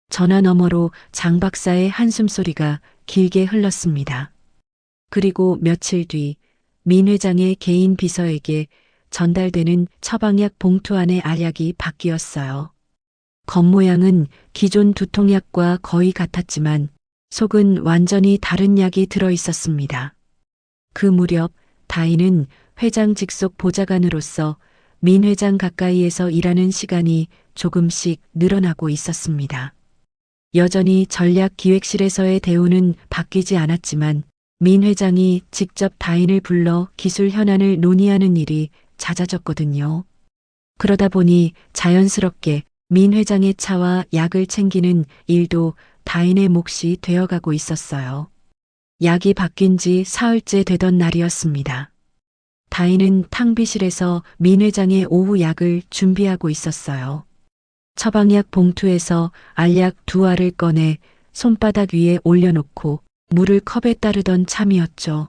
전화 너머로 장 박사의 한숨소리가 길게 흘렀습니다. 그리고 며칠 뒤 민 회장의 개인 비서에게 전달되는 처방약 봉투 안에 알약이 바뀌었어요. 겉모양은 기존 두통약과 거의 같았지만 속은 완전히 다른 약이 들어 있었습니다. 그 무렵 다인은 회장 직속 보좌관으로서 민 회장 가까이에서 일하는 시간이 조금씩 늘어나고 있었습니다. 여전히 전략기획실에서의 대우는 바뀌지 않았지만 민 회장이 직접 다인을 불러 기술 현안을 논의하는 일이 잦아졌거든요. 그러다 보니 자연스럽게 민 회장의 차와 약을 챙기는 일도 다인의 몫이 되어가고 있었어요. 약이 바뀐 지 사흘째 되던 날이었습니다. 다인은 탕비실에서 민 회장의 오후 약을 준비하고 있었어요. 처방약 봉투에서 알약 2알을 꺼내 손바닥 위에 올려놓고 물을 컵에 따르던 참이었죠.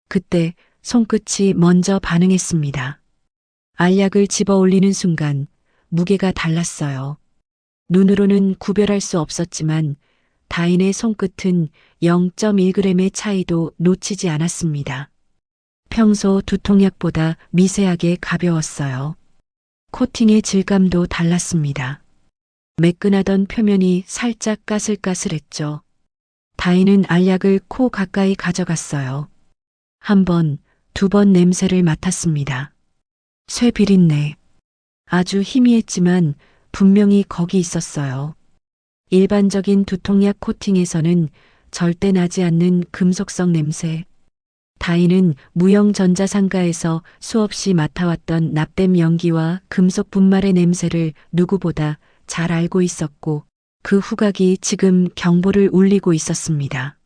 그때 손끝이 먼저 반응했습니다. 알약을 집어 올리는 순간 무게가 달랐어요. 눈으로는 구별할 수 없었지만 다인의 손끝은 0.1g의 차이도 놓치지 않았습니다. 평소 두통약보다 미세하게 가벼웠어요. 코팅의 질감도 달랐습니다. 매끈하던 표면이 살짝 까슬까슬했죠. 다인은 알약을 코 가까이 가져갔어요. 한 번, 2번 냄새를 맡았습니다. 쇠 비린내. 아주 희미했지만 분명히 거기 있었어요. 일반적인 두통약 코팅에서는 절대 나지 않는 금속성 냄새. 다인은 무형 전자상가에서 수없이 맡아왔던 납땜 연기와 금속 분말의 냄새를 누구보다 잘 알고 있었고 그 후각이 지금 경보를 울리고 있었습니다.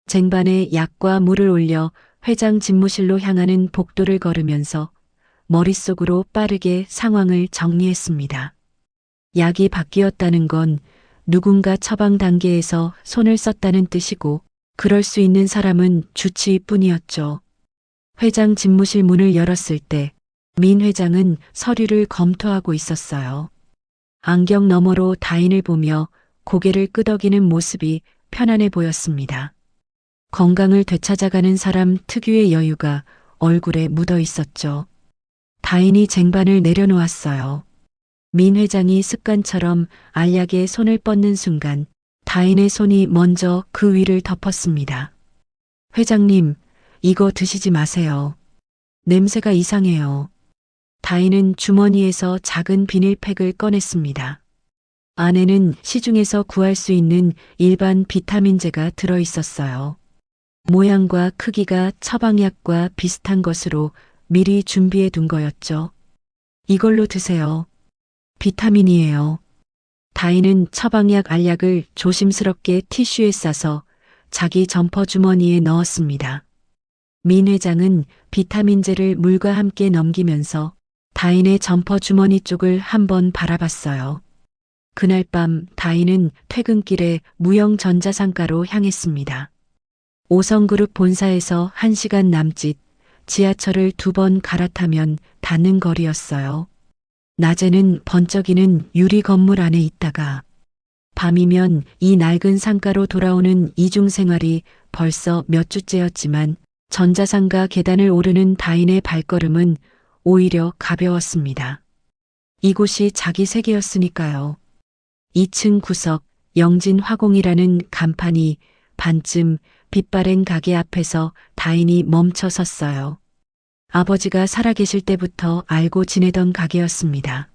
쟁반에 약과 물을 올려 회장 집무실로 향하는 복도를 걸으면서 머릿속으로 빠르게 상황을 정리했습니다. 약이 바뀌었다는 건 누군가 처방 단계에서 손을 썼다는 뜻이고 그럴 수 있는 사람은 주치의뿐이었죠. 회장 집무실 문을 열었을 때 민 회장은 서류를 검토하고 있었어요. 안경 너머로 다인을 보며 고개를 끄덕이는 모습이 편안해 보였습니다. 건강을 되찾아가는 사람 특유의 여유가 얼굴에 묻어 있었죠. 다인이 쟁반을 내려놓았어요. 민 회장이 습관처럼 알약에 손을 뻗는 순간 다인의 손이 먼저 그 위를 덮었습니다. 회장님, 이거 드시지 마세요. 냄새가 이상해요. 다인은 주머니에서 작은 비닐팩을 꺼냈습니다. 안에는 시중에서 구할 수 있는 일반 비타민제가 들어 있었어요. 모양과 크기가 처방약과 비슷한 것으로 미리 준비해 둔 거였죠. 이걸로 드세요. 비타민이에요. 다인은 처방약 알약을 조심스럽게 티슈에 싸서 자기 점퍼 주머니에 넣었습니다. 민 회장은 비타민제를 물과 함께 넘기면서 다인의 점퍼 주머니 쪽을 한번 바라봤어요. 그날 밤 다인은 퇴근길에 무형 전자상가로 향했습니다. 5성그룹 본사에서 1시간 남짓 지하철을 2번 갈아타면 닿는 거리였어요. 낮에는 번쩍이는 유리 건물 안에 있다가 밤이면 이 낡은 상가로 돌아오는 이중생활이 벌써 몇 주째였지만 전자상가 계단을 오르는 다인의 발걸음은 오히려 가벼웠습니다. 이곳이 자기 세계였으니까요. 2층 구석 영진 화공이라는 간판이 반쯤 빛바랜 가게 앞에서 다인이 멈춰 섰어요. 아버지가 살아계실 때부터 알고 지내던 가게였습니다.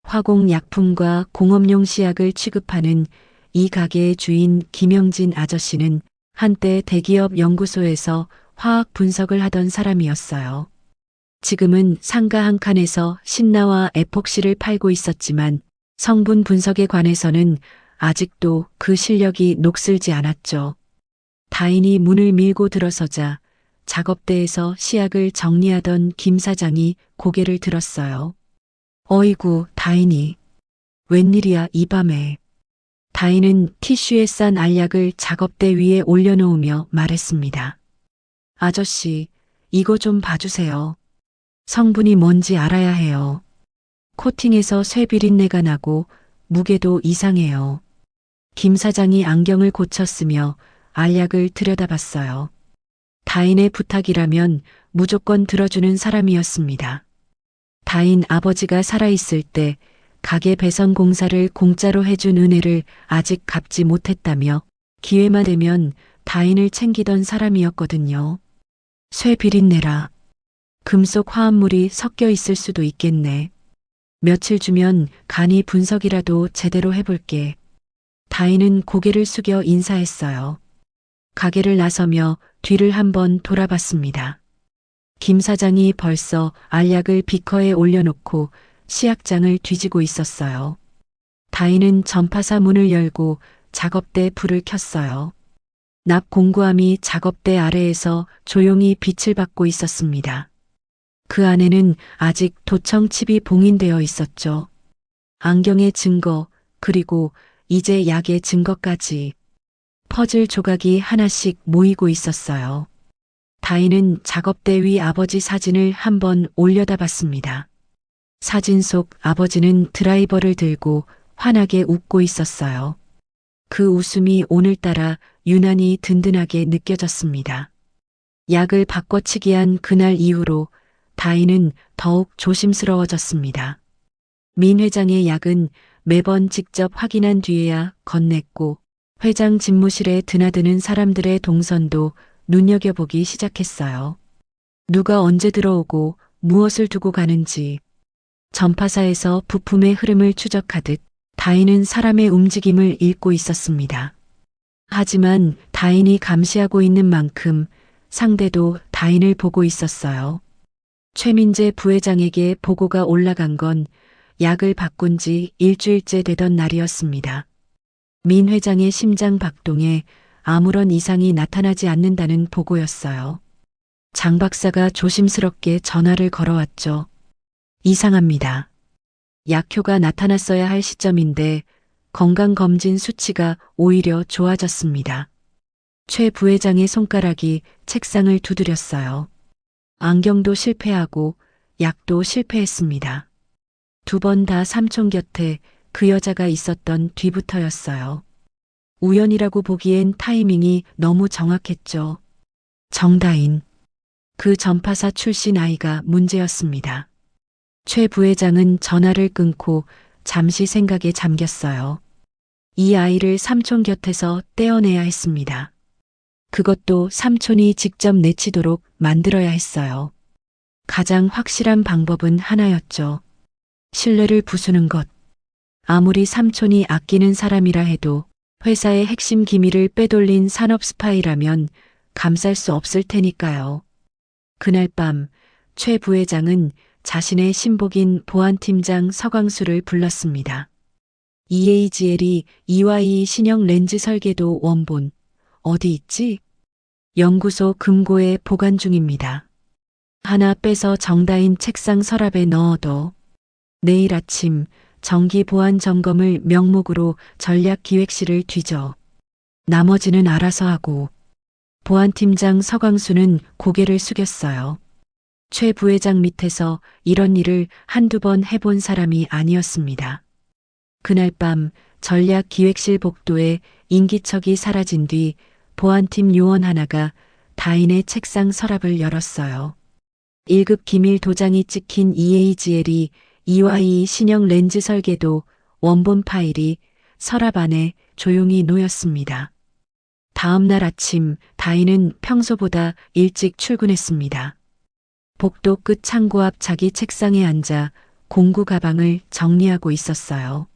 화공 약품과 공업용 시약을 취급하는 이 가게의 주인 김영진 아저씨는 한때 대기업 연구소에서 화학 분석을 하던 사람이었어요. 지금은 상가 한 칸에서 신나와 에폭시를 팔고 있었지만 성분 분석에 관해서는 아직도 그 실력이 녹슬지 않았죠. 다인이 문을 밀고 들어서자 작업대에서 시약을 정리하던 김 사장이 고개를 들었어요. 어이구, 다인이. 웬일이야, 이 밤에. 다인은 티슈에 싼 알약을 작업대 위에 올려놓으며 말했습니다. 아저씨, 이거 좀 봐주세요. 성분이 뭔지 알아야 해요. 코팅에서 쇠 비린내가 나고 무게도 이상해요. 김 사장이 안경을 고쳤으며 알약을 들여다봤어요. 다인의 부탁이라면 무조건 들어주는 사람이었습니다. 다인 아버지가 살아있을 때 가게 배선 공사를 공짜로 해준 은혜를 아직 갚지 못했다며 기회만 되면 다인을 챙기던 사람이었거든요. 쇠 비린내라. 금속 화합물이 섞여 있을 수도 있겠네. 며칠 주면 간이 분석이라도 제대로 해볼게. 다인은 고개를 숙여 인사했어요. 가게를 나서며 뒤를 한번 돌아봤습니다. 김 사장이 벌써 알약을 비커에 올려놓고 시약장을 뒤지고 있었어요. 다인은 전파사 문을 열고 작업대 불을 켰어요. 낮 공구함이 작업대 아래에서 조용히 빛을 받고 있었습니다. 그 안에는 아직 도청칩이 봉인되어 있었죠. 안경의 증거, 그리고 이제 약의 증거까지. 퍼즐 조각이 하나씩 모이고 있었어요. 다인은 작업대 위 아버지 사진을 한번 올려다 봤습니다. 사진 속 아버지는 드라이버를 들고 환하게 웃고 있었어요. 그 웃음이 오늘따라 유난히 든든하게 느껴졌습니다. 약을 바꿔치기 한 그날 이후로 다인은 더욱 조심스러워졌습니다. 민 회장의 약은 매번 직접 확인한 뒤에야 건넸고 회장 집무실에 드나드는 사람들의 동선도 눈여겨보기 시작했어요. 누가 언제 들어오고 무엇을 두고 가는지. 전파사에서 부품의 흐름을 추적하듯 다인은 사람의 움직임을 읽고 있었습니다. 하지만 다인이 감시하고 있는 만큼 상대도 다인을 보고 있었어요. 최민재 부회장에게 보고가 올라간 건 약을 바꾼 지 일주일째 되던 날이었습니다. 민 회장의 심장 박동에 아무런 이상이 나타나지 않는다는 보고였어요. 장 박사가 조심스럽게 전화를 걸어왔죠. 이상합니다. 약효가 나타났어야 할 시점인데 건강검진 수치가 오히려 좋아졌습니다. 최 부회장의 손가락이 책상을 두드렸어요. 안경도 실패하고 약도 실패했습니다. 두 번 다 삼촌 곁에 그 여자가 있었던 뒤부터였어요. 우연이라고 보기엔 타이밍이 너무 정확했죠. 정다인. 그 전파사 출신 아이가 문제였습니다. 최 부회장은 전화를 끊고 잠시 생각에 잠겼어요. 이 아이를 삼촌 곁에서 떼어내야 했습니다. 그것도 삼촌이 직접 내치도록 만들어야 했어요. 가장 확실한 방법은 하나였죠. 신뢰를 부수는 것. 아무리 삼촌이 아끼는 사람이라 해도 회사의 핵심 기밀을 빼돌린 산업 스파이라면 감쌀 수 없을 테니까요. 그날 밤 최 부회장은 자신의 신복인 보안팀장 서광수를 불렀습니다. EAGL이 2Y 신형 렌즈 설계도 원본 어디 있지? 연구소 금고에 보관 중입니다. 하나 빼서 정다인 책상 서랍에 넣어둬. 내일 아침 정기 보안 점검을 명목으로 전략기획실을 뒤져. 나머지는 알아서 하고. 보안팀장 서광수는 고개를 숙였어요. 최 부회장 밑에서 이런 일을 한두 번 해본 사람이 아니었습니다. 그날 밤 전략기획실 복도에 인기척이 사라진 뒤 보안팀 요원 하나가 다인의 책상 서랍을 열었어요. 1급 기밀 도장이 찍힌 EAGL이 2Y 신형 렌즈 설계도 원본 파일이 서랍 안에 조용히 놓였습니다. 다음 날 아침 다인은 평소보다 일찍 출근했습니다. 복도 끝 창고 앞 자기 책상에 앉아 공구 가방을 정리하고 있었어요.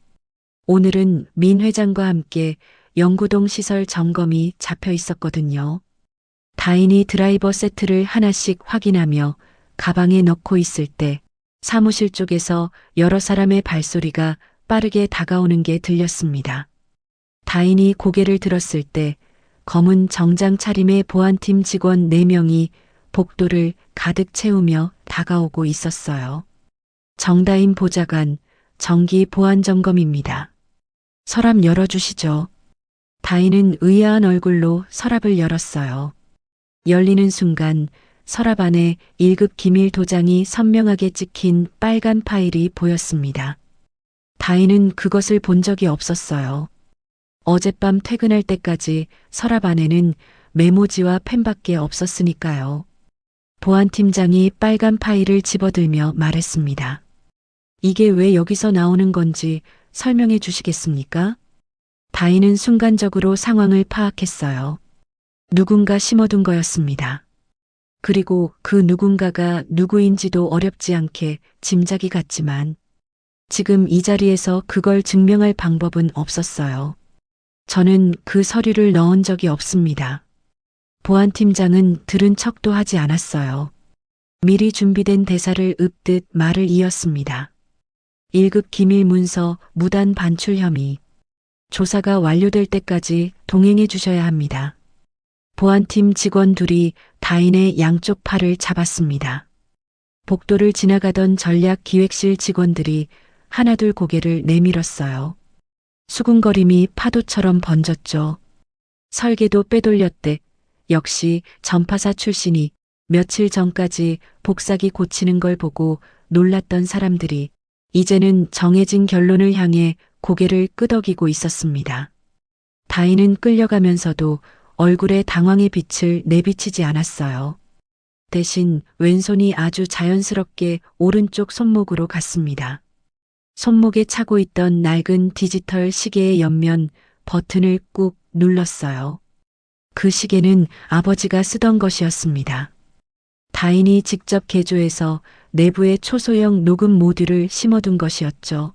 오늘은 민 회장과 함께 영구동 시설 점검이 잡혀 있었거든요. 다인이 드라이버 세트를 하나씩 확인하며 가방에 넣고 있을 때 사무실 쪽에서 여러 사람의 발소리가 빠르게 다가오는 게 들렸습니다. 다인이 고개를 들었을 때 검은 정장 차림의 보안팀 직원 4명이 복도를 가득 채우며 다가오고 있었어요. 정다인 보좌관, 정기 보안 점검입니다. 서랍 열어주시죠. 다인은 의아한 얼굴로 서랍을 열었어요. 열리는 순간 서랍 안에 1급 기밀 도장이 선명하게 찍힌 빨간 파일이 보였습니다. 다인은 그것을 본 적이 없었어요. 어젯밤 퇴근할 때까지 서랍 안에는 메모지와 펜밖에 없었으니까요. 보안팀장이 빨간 파일을 집어들며 말했습니다. 이게 왜 여기서 나오는 건지 설명해 주시겠습니까? 다인은 순간적으로 상황을 파악했어요. 누군가 심어둔 거였습니다. 그리고 그 누군가가 누구인지도 어렵지 않게 짐작이 갔지만 지금 이 자리에서 그걸 증명할 방법은 없었어요. 저는 그 서류를 넣은 적이 없습니다. 보안팀장은 들은 척도 하지 않았어요. 미리 준비된 대사를 읊듯 말을 이었습니다. 1급 기밀 문서 무단 반출 혐의. 조사가 완료될 때까지 동행해 주셔야 합니다. 보안팀 직원 둘이 다인의 양쪽 팔을 잡았습니다. 복도를 지나가던 전략기획실 직원들이 하나둘 고개를 내밀었어요. 수군거림이 파도처럼 번졌죠. 설계도 빼돌렸대. 역시 전파사 출신이 며칠 전까지 복사기 고치는 걸 보고 놀랐던 사람들이 이제는 정해진 결론을 향해 고개를 끄덕이고 있었습니다. 다인은 끌려가면서도 얼굴에 당황의 빛을 내비치지 않았어요. 대신 왼손이 아주 자연스럽게 오른쪽 손목으로 갔습니다. 손목에 차고 있던 낡은 디지털 시계의 옆면 버튼을 꾹 눌렀어요. 그 시계는 아버지가 쓰던 것이었습니다. 다인이 직접 개조해서 내부에 초소형 녹음 모듈을 심어둔 것이었죠.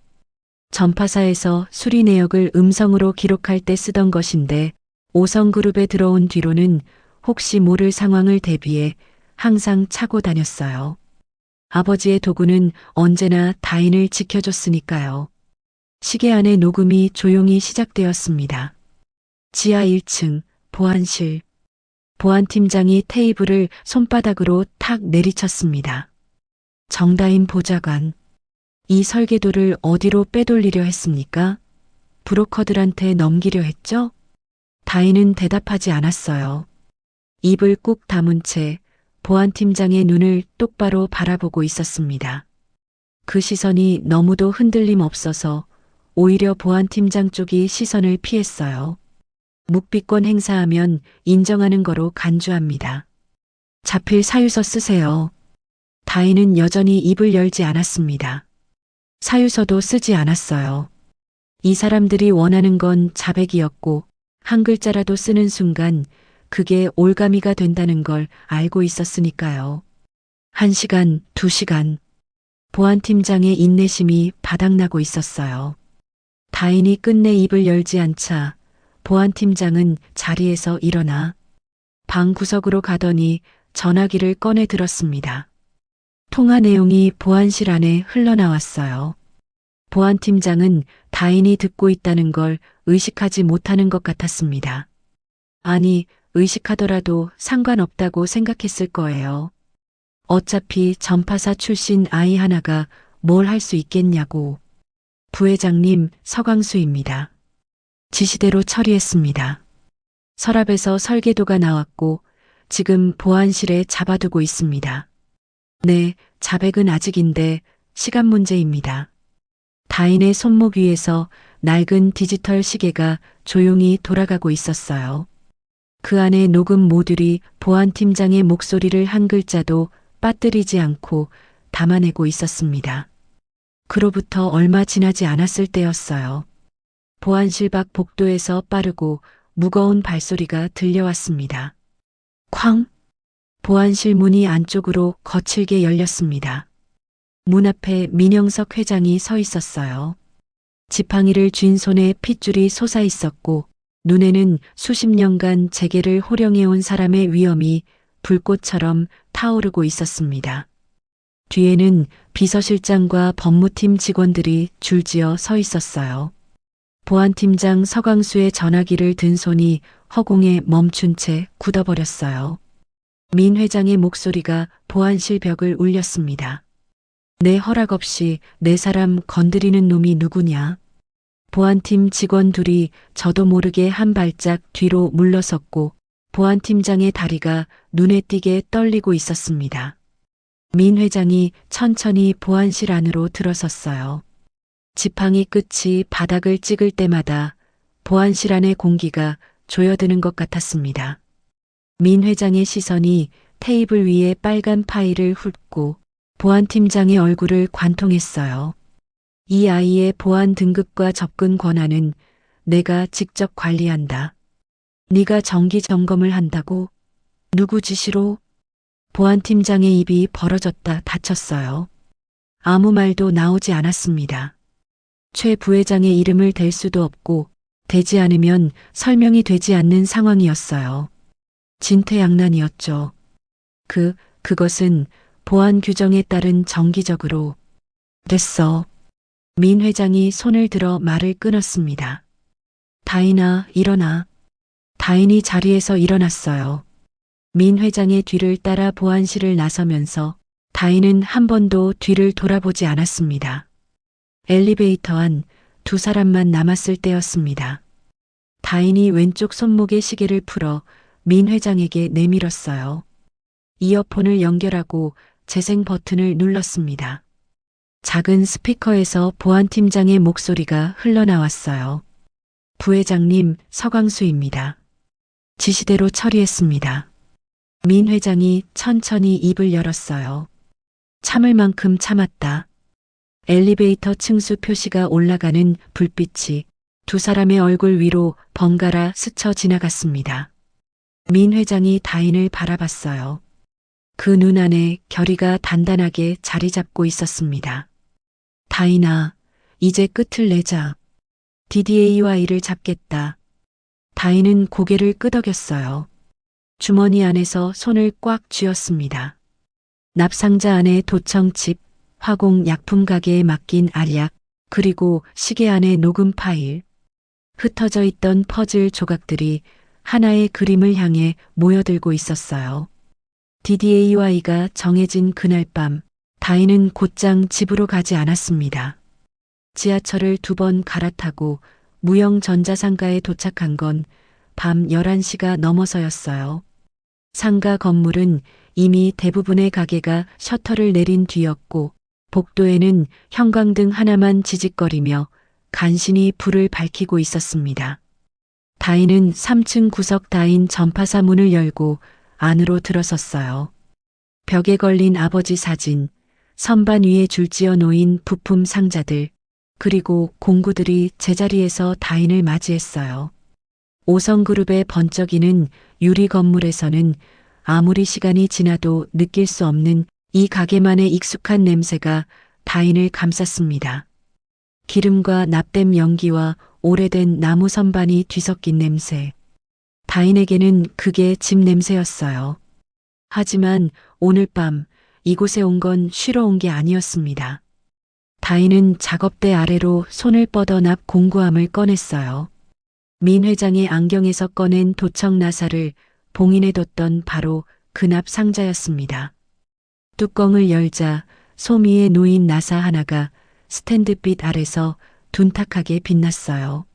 전파사에서 수리 내역을 음성으로 기록할 때 쓰던 것인데 5성그룹에 들어온 뒤로는 혹시 모를 상황을 대비해 항상 차고 다녔어요. 아버지의 도구는 언제나 다인을 지켜줬으니까요. 시계 안의 녹음이 조용히 시작되었습니다. 지하 1층 보안실. 보안팀장이 테이블을 손바닥으로 탁 내리쳤습니다. 정다인 보좌관. 이 설계도를 어디로 빼돌리려 했습니까? 브로커들한테 넘기려 했죠? 다인은 대답하지 않았어요. 입을 꾹 다문 채 보안팀장의 눈을 똑바로 바라보고 있었습니다. 그 시선이 너무도 흔들림 없어서 오히려 보안팀장 쪽이 시선을 피했어요. 묵비권 행사하면 인정하는 거로 간주합니다. 자필 사유서 쓰세요. 다인은 여전히 입을 열지 않았습니다. 사유서도 쓰지 않았어요. 이 사람들이 원하는 건 자백이었고 한 글자라도 쓰는 순간 그게 올가미가 된다는 걸 알고 있었으니까요. 1시간, 2시간. 보안팀장의 인내심이 바닥나고 있었어요. 다인이 끝내 입을 열지 않자 보안팀장은 자리에서 일어나 방 구석으로 가더니 전화기를 꺼내 들었습니다. 통화 내용이 보안실 안에 흘러나왔어요. 보안팀장은 다인이 듣고 있다는 걸 의식하지 못하는 것 같았습니다. 아니, 의식하더라도 상관없다고 생각했을 거예요. 어차피 전파사 출신 아이 하나가 뭘 할 수 있겠냐고. 부회장님, 서광수입니다. 지시대로 처리했습니다. 서랍에서 설계도가 나왔고 지금 보안실에 잡아두고 있습니다. 네, 자백은 아직인데 시간 문제입니다. 다인의 손목 위에서 낡은 디지털 시계가 조용히 돌아가고 있었어요. 그 안에 녹음 모듈이 보안팀장의 목소리를 한 글자도 빠뜨리지 않고 담아내고 있었습니다. 그로부터 얼마 지나지 않았을 때였어요. 보안실 밖 복도에서 빠르고 무거운 발소리가 들려왔습니다. 쾅! 보안실 문이 안쪽으로 거칠게 열렸습니다. 문 앞에 민영석 회장이 서 있었어요. 지팡이를 쥔 손에 핏줄이 솟아 있었고 눈에는 수십 년간 재계를 호령해온 사람의 위엄이 불꽃처럼 타오르고 있었습니다. 뒤에는 비서실장과 법무팀 직원들이 줄지어 서 있었어요. 보안팀장 서광수의 전화기를 든 손이 허공에 멈춘 채 굳어버렸어요. 민 회장의 목소리가 보안실 벽을 울렸습니다. 내 허락 없이 내 사람 건드리는 놈이 누구냐? 보안팀 직원 둘이 저도 모르게 한 발짝 뒤로 물러섰고 보안팀장의 다리가 눈에 띄게 떨리고 있었습니다. 민 회장이 천천히 보안실 안으로 들어섰어요. 지팡이 끝이 바닥을 찍을 때마다 보안실 안의 공기가 조여드는 것 같았습니다. 민 회장의 시선이 테이블 위에 빨간 파일을 훑고 보안팀장의 얼굴을 관통했어요. 이 아이의 보안 등급과 접근 권한은 내가 직접 관리한다. 네가 정기 점검을 한다고? 누구 지시로? 보안팀장의 입이 벌어졌다 닫혔어요. 아무 말도 나오지 않았습니다. 최 부회장의 이름을 댈 수도 없고 대지 않으면 설명이 되지 않는 상황이었어요. 진퇴양난이었죠. 그것은 보안 규정에 따른 정기적으로. 됐어. 민 회장이 손을 들어 말을 끊었습니다. 다인아, 일어나. 다인이 자리에서 일어났어요. 민 회장의 뒤를 따라 보안실을 나서면서 다인은 한 번도 뒤를 돌아보지 않았습니다. 엘리베이터 안 두 사람만 남았을 때였습니다. 다인이 왼쪽 손목의 시계를 풀어 민 회장에게 내밀었어요. 이어폰을 연결하고 재생 버튼을 눌렀습니다. 작은 스피커에서 보안팀장의 목소리가 흘러나왔어요. 부회장님, 서광수입니다. 지시대로 처리했습니다. 민 회장이 천천히 입을 열었어요. 참을 만큼 참았다. 엘리베이터 층수 표시가 올라가는 불빛이 두 사람의 얼굴 위로 번갈아 스쳐 지나갔습니다. 민 회장이 다인을 바라봤어요. 그 눈 안에 결의가 단단하게 자리 잡고 있었습니다. 다인아, 이제 끝을 내자. DDAY를 잡겠다. 다인은 고개를 끄덕였어요. 주머니 안에서 손을 꽉 쥐었습니다. 납상자 안에 도청칩, 화공 약품 가게에 맡긴 알약, 그리고 시계 안에 녹음 파일. 흩어져 있던 퍼즐 조각들이 하나의 그림을 향해 모여들고 있었어요. DDAY가 정해진 그날 밤, 다인은 곧장 집으로 가지 않았습니다. 지하철을 2번 갈아타고 무영 전자상가에 도착한 건 밤 11시가 넘어서였어요. 상가 건물은 이미 대부분의 가게가 셔터를 내린 뒤였고 복도에는 형광등 하나만 지직거리며 간신히 불을 밝히고 있었습니다. 다인은 3층 구석 다인 전파사 문을 열고 안으로 들어섰어요. 벽에 걸린 아버지 사진, 선반 위에 줄지어 놓인 부품 상자들, 그리고 공구들이 제자리에서 다인을 맞이했어요. 5성그룹의 번쩍이는 유리 건물에서는 아무리 시간이 지나도 느낄 수 없는 이 가게만의 익숙한 냄새가 다인을 감쌌습니다. 기름과 납땜 연기와 오래된 나무 선반이 뒤섞인 냄새. 다인에게는 그게 집 냄새였어요. 하지만 오늘 밤 이곳에 온 건 쉬러 온 게 아니었습니다. 다인은 작업대 아래로 손을 뻗어납 공구함을 꺼냈어요. 민 회장의 안경에서 꺼낸 도청 나사를 봉인해뒀던 바로 그 납 상자였습니다. 뚜껑을 열자 소미에 놓인 나사 하나가 스탠드빛 아래서 둔탁하게 빛났어요.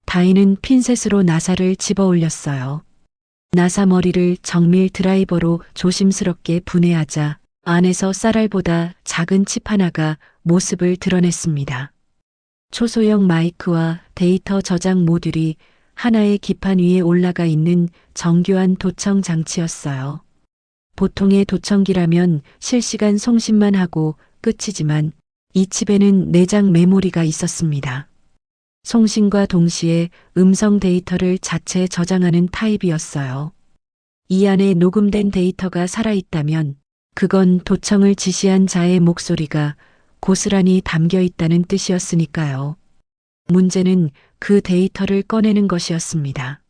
다인은 핀셋으로 나사를 집어 올렸어요. 나사 머리를 정밀 드라이버로 조심스럽게 분해하자 안에서 쌀알보다 작은 칩 하나가 모습을 드러냈습니다. 초소형 마이크와 데이터 저장 모듈이 하나의 기판 위에 올라가 있는 정교한 도청 장치였어요. 보통의 도청기라면 실시간 송신만 하고 끝이지만 이 칩에는 내장 메모리가 있었습니다. 송신과 동시에 음성 데이터를 자체 저장하는 타입이었어요. 이 안에 녹음된 데이터가 살아있다면 그건 도청을 지시한 자의 목소리가 고스란히 담겨 있다는 뜻이었으니까요. 문제는 그 데이터를 꺼내는 것이었습니다.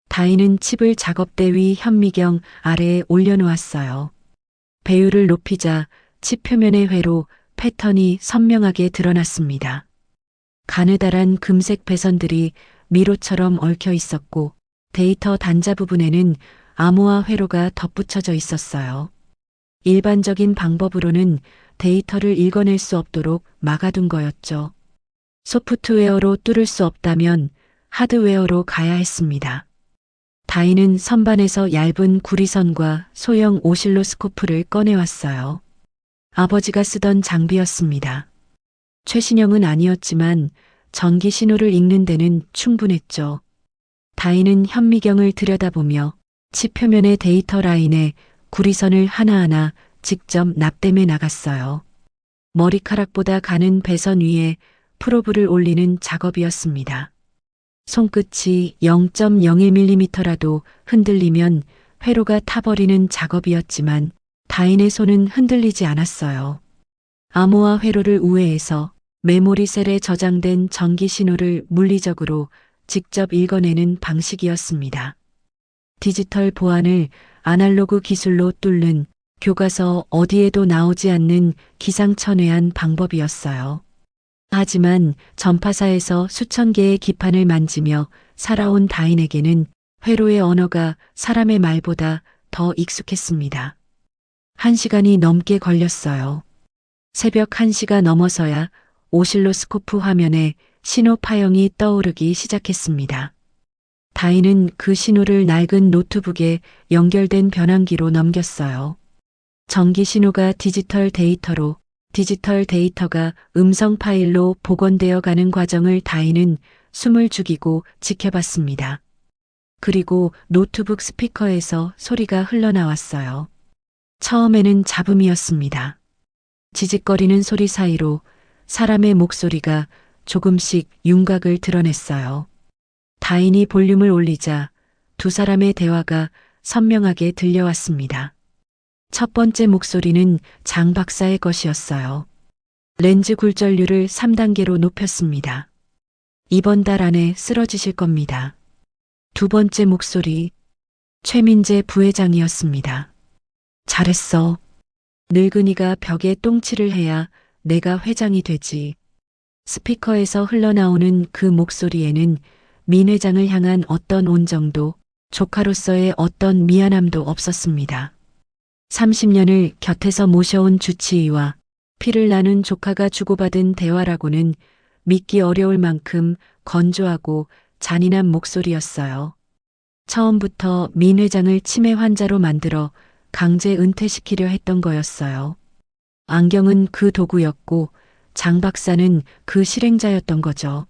다인은 칩을 작업대 위 현미경 아래에 올려놓았어요. 배율을 높이자 칩 표면의 회로 패턴이 선명하게 드러났습니다. 가느다란 금색 배선들이 미로처럼 얽혀 있었고 데이터 단자 부분에는 암호화 회로가 덧붙여져 있었어요. 일반적인 방법으로는 데이터를 읽어낼 수 없도록 막아둔 거였죠. 소프트웨어로 뚫을 수 없다면 하드웨어로 가야 했습니다. 다인은 선반에서 얇은 구리선과 소형 오실로스코프를 꺼내왔어요. 아버지가 쓰던 장비였습니다. 최신형은 아니었지만 전기 신호를 읽는 데는 충분했죠. 다인은 현미경을 들여다보며 칩 표면의 데이터 라인에 구리선을 하나하나 직접 납땜해 나갔어요. 머리카락보다 가는 배선 위에 프로브를 올리는 작업이었습니다. 손끝이 0.01mm라도 흔들리면 회로가 타버리는 작업이었지만 다인의 손은 흔들리지 않았어요. 암호화 회로를 우회해서 메모리 셀에 저장된 전기 신호를 물리적으로 직접 읽어내는 방식이었습니다. 디지털 보안을 아날로그 기술로 뚫는 교과서 어디에도 나오지 않는 기상천외한 방법이었어요. 하지만 전파사에서 수천 개의 기판을 만지며 살아온 다인에게는 회로의 언어가 사람의 말보다 더 익숙했습니다. 1시간이 넘게 걸렸어요. 새벽 1시가 넘어서야 오실로스코프 화면에 신호 파형이 떠오르기 시작했습니다. 다인은 그 신호를 낡은 노트북에 연결된 변환기로 넘겼어요. 전기 신호가 디지털 데이터로, 디지털 데이터가 음성 파일로 복원되어 가는 과정을 다인은 숨을 죽이고 지켜봤습니다. 그리고 노트북 스피커에서 소리가 흘러나왔어요. 처음에는 잡음이었습니다. 지직거리는 소리 사이로 사람의 목소리가 조금씩 윤곽을 드러냈어요. 다인이 볼륨을 올리자 두 사람의 대화가 선명하게 들려왔습니다. 첫 번째 목소리는 장 박사의 것이었어요. 렌즈 굴절률을 3단계로 높였습니다. 이번 달 안에 쓰러지실 겁니다. 두 번째 목소리, 최민재 부회장이었습니다. 잘했어. 늙은이가 벽에 똥칠을 해야 내가 회장이 되지. 스피커에서 흘러나오는 그 목소리에는 민 회장을 향한 어떤 온정도, 조카로서의 어떤 미안함도 없었습니다. 30년을 곁에서 모셔온 주치의와 피를 나눈 조카가 주고받은 대화라고는 믿기 어려울 만큼 건조하고 잔인한 목소리였어요. 처음부터 민 회장을 치매 환자로 만들어 강제 은퇴시키려 했던 거였어요. 안경은 그 도구였고 장 박사는 그 실행자였던 거죠.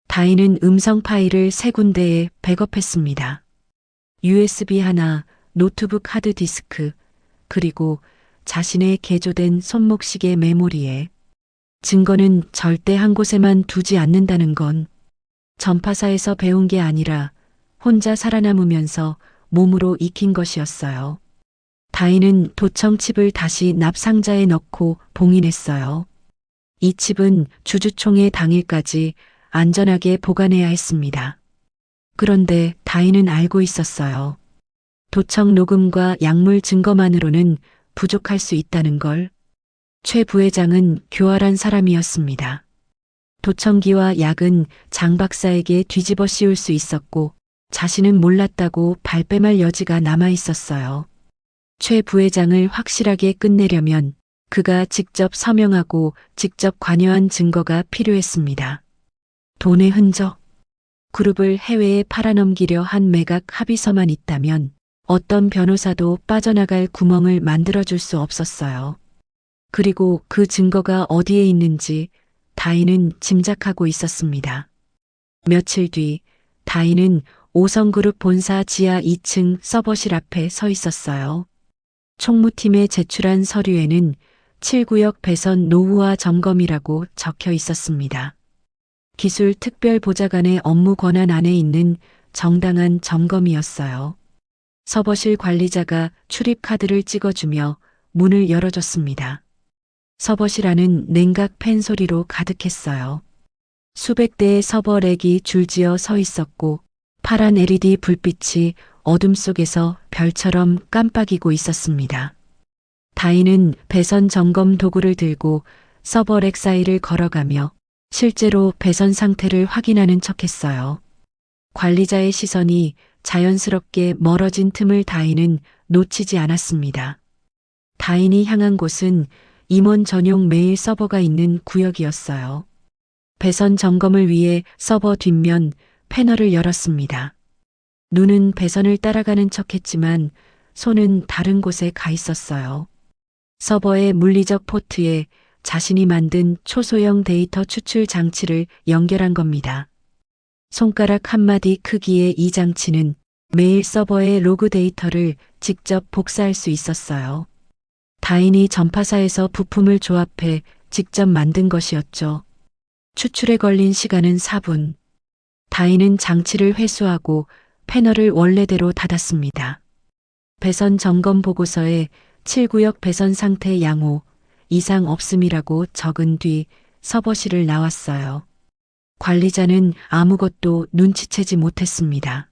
다인은 음성 파일을 3군데에 백업했습니다. USB 하나, 노트북 하드디스크, 그리고 자신의 개조된 손목시계 메모리에. 증거는 절대 한 곳에만 두지 않는다는 건 전파사에서 배운 게 아니라 혼자 살아남으면서 몸으로 익힌 것이었어요. 다인은 도청 칩을 다시 납상자에 넣고 봉인했어요. 이 칩은 주주총회 당일까지 안전하게 보관해야 했습니다. 그런데 다인은 알고 있었어요. 도청 녹음과 약물 증거만으로는 부족할 수 있다는 걸. 최 부회장은 교활한 사람이었습니다. 도청기와 약은 장 박사에게 뒤집어 씌울 수 있었고 자신은 몰랐다고 발뺌할 여지가 남아 있었어요. 최 부회장을 확실하게 끝내려면 그가 직접 서명하고 직접 관여한 증거가 필요했습니다. 돈의 흔적. 그룹을 해외에 팔아넘기려 한 매각 합의서만 있다면 어떤 변호사도 빠져나갈 구멍을 만들어줄 수 없었어요. 그리고 그 증거가 어디에 있는지 다인은 짐작하고 있었습니다. 며칠 뒤 다인은 오성그룹 본사 지하 2층 서버실 앞에 서 있었어요. 총무팀에 제출한 서류에는 7구역 배선 노후화 점검이라고 적혀 있었습니다. 기술 특별보좌관의 업무 권한 안에 있는 정당한 점검이었어요. 서버실 관리자가 출입 카드를 찍어주며 문을 열어줬습니다. 서버실 안은 냉각 팬 소리로 가득했어요. 수백 대의 서버 렉이 줄지어 서 있었고 파란 LED 불빛이 어둠 속에서 별처럼 깜빡이고 있었습니다. 다인은 배선 점검 도구를 들고 서버 렉 사이를 걸어가며 실제로 배선 상태를 확인하는 척했어요. 관리자의 시선이 자연스럽게 멀어진 틈을 다인은 놓치지 않았습니다. 다인이 향한 곳은 임원 전용 메일 서버가 있는 구역이었어요. 배선 점검을 위해 서버 뒷면 패널을 열었습니다. 눈은 배선을 따라가는 척했지만 손은 다른 곳에 가 있었어요. 서버의 물리적 포트에 자신이 만든 초소형 데이터 추출 장치를 연결한 겁니다. 손가락 한마디 크기의 이 장치는 메일 서버의 로그 데이터를 직접 복사할 수 있었어요. 다인이 전파사에서 부품을 조합해 직접 만든 것이었죠. 추출에 걸린 시간은 4분. 다인은 장치를 회수하고 패널을 원래대로 닫았습니다. 배선 점검 보고서에 7구역 배선 상태 양호, 이상 없음이라고 적은 뒤 서버실을 나왔어요. 관리자는 아무것도 눈치채지 못했습니다.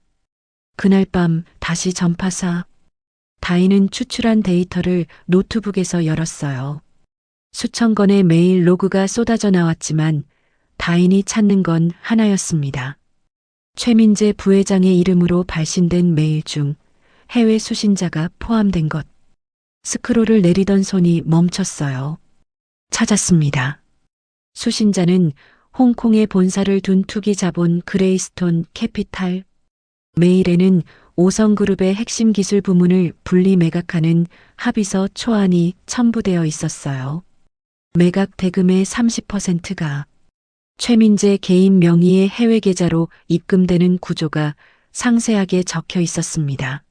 그날 밤 다시 전파사. 다인은 추출한 데이터를 노트북에서 열었어요. 수천 건의 메일 로그가 쏟아져 나왔지만 다인이 찾는 건 하나였습니다. 최민재 부회장의 이름으로 발신된 메일 중 해외 수신자가 포함된 것. 스크롤을 내리던 손이 멈췄어요. 찾았습니다. 수신자는 홍콩에 본사를 둔 투기 자본 그레이스톤 캐피탈. 메일에는 오성그룹의 핵심 기술 부문을 분리 매각하는 합의서 초안이 첨부되어 있었어요. 매각 대금의 30%가 최민재 개인 명의의 해외 계좌로 입금되는 구조가 상세하게 적혀 있었습니다.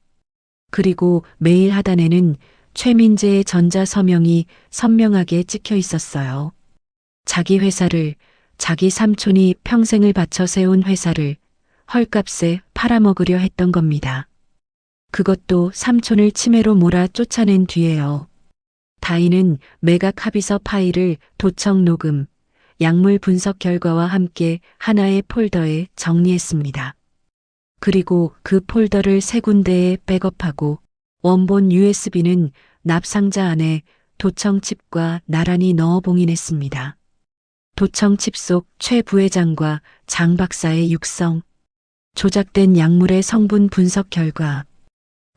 그리고 메일 하단에는 최민재의 전자 서명이 선명하게 찍혀 있었어요. 자기 회사를, 자기 삼촌이 평생을 바쳐 세운 회사를 헐값에 팔아먹으려 했던 겁니다. 그것도 삼촌을 치매로 몰아 쫓아낸 뒤에요. 다인은 매각 합의서 파일을 도청 녹음, 약물 분석 결과와 함께 하나의 폴더에 정리했습니다. 그리고 그 폴더를 세 군데에 백업하고 원본 USB는 납상자 안에 도청 칩과 나란히 넣어 봉인했습니다. 도청 칩 속 최 부회장과 장 박사의 육성, 조작된 약물의 성분 분석 결과,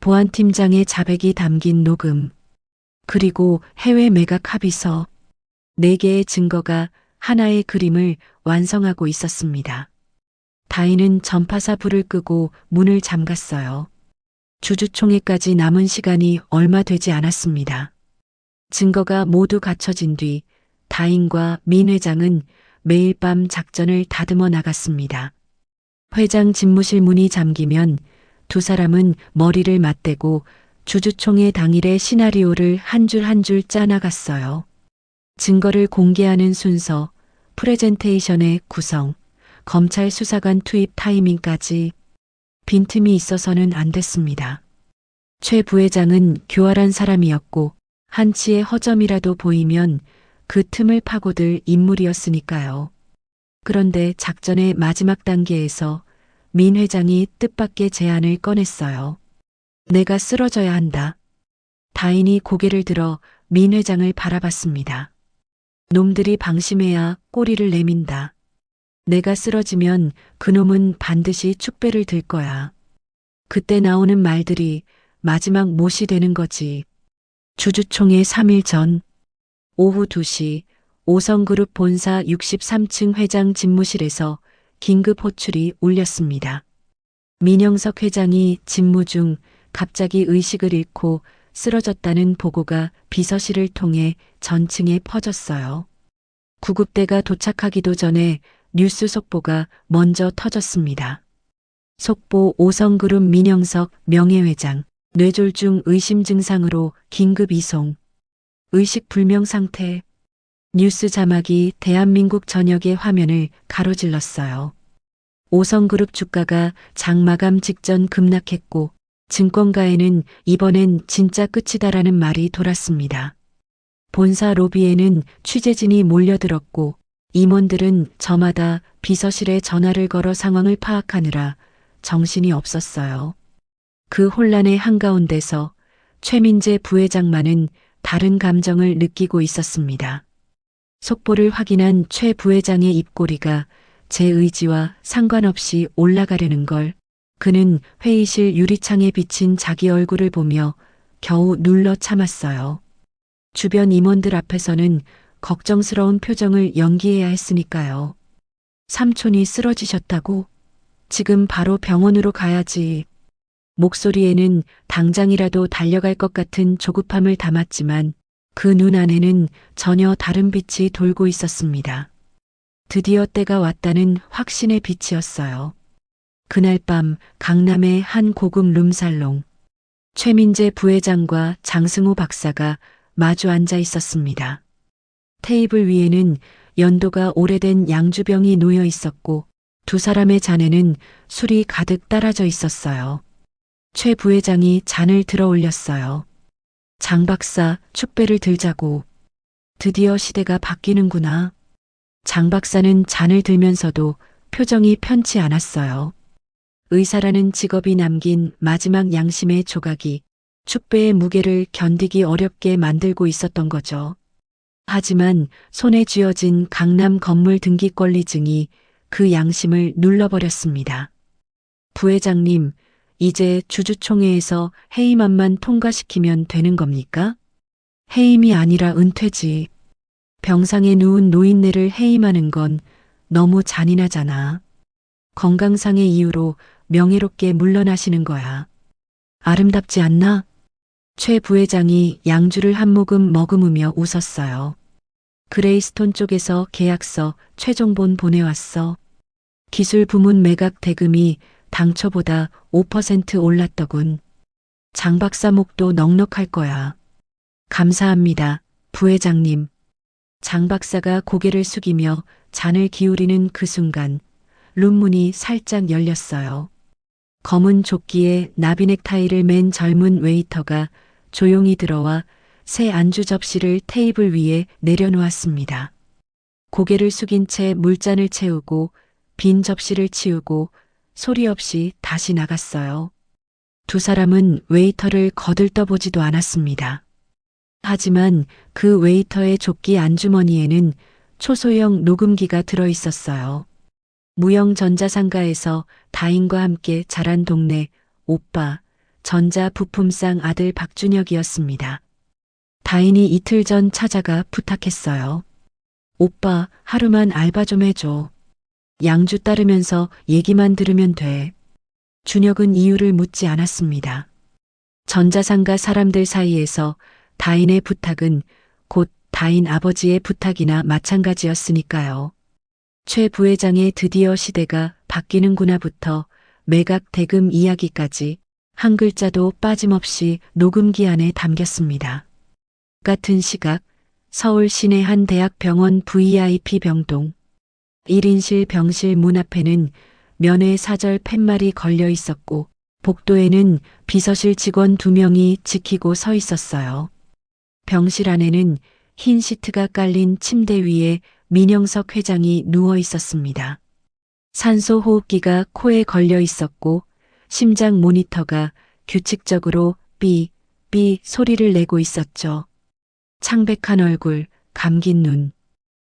보안팀장의 자백이 담긴 녹음, 그리고 해외 매각 합의서, 4개의 증거가 하나의 그림을 완성하고 있었습니다. 다인은 전파사 불을 끄고 문을 잠갔어요. 주주총회까지 남은 시간이 얼마 되지 않았습니다. 증거가 모두 갖춰진 뒤 다인과 민 회장은 매일 밤 작전을 다듬어 나갔습니다. 회장 집무실 문이 잠기면 두 사람은 머리를 맞대고 주주총회 당일의 시나리오를 한 줄 한 줄 짜나갔어요. 증거를 공개하는 순서, 프레젠테이션의 구성, 검찰 수사관 투입 타이밍까지 빈틈이 있어서는 안 됐습니다. 최 부회장은 교활한 사람이었고 한치의 허점이라도 보이면 그 틈을 파고들 인물이었으니까요. 그런데 작전의 마지막 단계에서 민 회장이 뜻밖의 제안을 꺼냈어요. 내가 쓰러져야 한다. 다인이 고개를 들어 민 회장을 바라봤습니다. 놈들이 방심해야 꼬리를 내민다. 내가 쓰러지면 그놈은 반드시 축배를 들 거야. 그때 나오는 말들이 마지막 못이 되는 거지. 주주총회 3일 전 오후 2시 오성그룹 본사 63층 회장 집무실에서 긴급 호출이 울렸습니다. 민영석 회장이 집무 중 갑자기 의식을 잃고 쓰러졌다는 보고가 비서실을 통해 전층에 퍼졌어요. 구급대가 도착하기도 전에 뉴스 속보가 먼저 터졌습니다. 속보 오성그룹 민영석 명예회장, 뇌졸중 의심 증상으로 긴급 이송. 의식 불명 상태. 뉴스 자막이 대한민국 전역의 화면을 가로질렀어요. 오성그룹 주가가 장 마감 직전 급락했고 증권가에는 이번엔 진짜 끝이다라는 말이 돌았습니다. 본사 로비에는 취재진이 몰려들었고 임원들은 저마다 비서실에 전화를 걸어 상황을 파악하느라 정신이 없었어요. 그 혼란의 한가운데서 최민재 부회장만은 다른 감정을 느끼고 있었습니다. 속보를 확인한 최 부회장의 입꼬리가 제 의지와 상관없이 올라가려는 걸 그는 회의실 유리창에 비친 자기 얼굴을 보며 겨우 눌러 참았어요. 주변 임원들 앞에서는 걱정스러운 표정을 연기해야 했으니까요. 삼촌이 쓰러지셨다고? 지금 바로 병원으로 가야지. 목소리에는 당장이라도 달려갈 것 같은 조급함을 담았지만 그 눈 안에는 전혀 다른 빛이 돌고 있었습니다. 드디어 때가 왔다는 확신의 빛이었어요. 그날 밤 강남의 한 고급 룸살롱. 최민재 부회장과 장승호 박사가 마주 앉아 있었습니다. 테이블 위에는 연도가 오래된 양주병이 놓여 있었고 두 사람의 잔에는 술이 가득 따라져 있었어요. 최 부회장이 잔을 들어 올렸어요. 장 박사, 축배를 들자고. 드디어 시대가 바뀌는구나. 장 박사는 잔을 들면서도 표정이 편치 않았어요. 의사라는 직업이 남긴 마지막 양심의 조각이 축배의 무게를 견디기 어렵게 만들고 있었던 거죠. 하지만 손에 쥐어진 강남 건물 등기 권리증이 그 양심을 눌러버렸습니다. 부회장님, 이제 주주총회에서 해임안만 통과시키면 되는 겁니까? 해임이 아니라 은퇴지. 병상에 누운 노인네를 해임하는 건 너무 잔인하잖아. 건강상의 이유로 명예롭게 물러나시는 거야. 아름답지 않나? 최 부회장이 양주를 한 모금 머금으며 웃었어요. 그레이스톤 쪽에서 계약서 최종본 보내왔어. 기술 부문 매각 대금이 당초보다 5% 올랐더군. 장 박사 목도 넉넉할 거야. 감사합니다, 부회장님. 장 박사가 고개를 숙이며 잔을 기울이는 그 순간 룸문이 살짝 열렸어요. 검은 조끼에 나비 넥타이를 맨 젊은 웨이터가 조용히 들어와 새 안주 접시를 테이블 위에 내려놓았습니다. 고개를 숙인 채 물잔을 채우고 빈 접시를 치우고 소리 없이 다시 나갔어요. 두 사람은 웨이터를 거들떠보지도 않았습니다. 하지만 그 웨이터의 조끼 안주머니에는 초소형 녹음기가 들어 있었어요. 무영 전자상가에서 다인과 함께 자란 동네 오빠 전자 부품상 아들 박준혁이었습니다. 다인이 이틀 전 찾아가 부탁했어요. 오빠, 하루만 알바 좀 해줘. 양주 따르면서 얘기만 들으면 돼. 준혁은 이유를 묻지 않았습니다. 전자상가 사람들 사이에서 다인의 부탁은 곧 다인 아버지의 부탁이나 마찬가지였으니까요. 최 부회장의 드디어 시대가 바뀌는구나부터 매각 대금 이야기까지 한 글자도 빠짐없이 녹음기 안에 담겼습니다. 같은 시각 서울 시내 한 대학병원 VIP 병동 1인실 병실 문 앞에는 면회 사절 팻말이 걸려 있었고 복도에는 비서실 직원 2명이 지키고 서 있었어요. 병실 안에는 흰 시트가 깔린 침대 위에 민영석 회장이 누워 있었습니다. 산소 호흡기가 코에 걸려 있었고 심장 모니터가 규칙적으로 삐 소리를 내고 있었죠. 창백한 얼굴, 감긴 눈.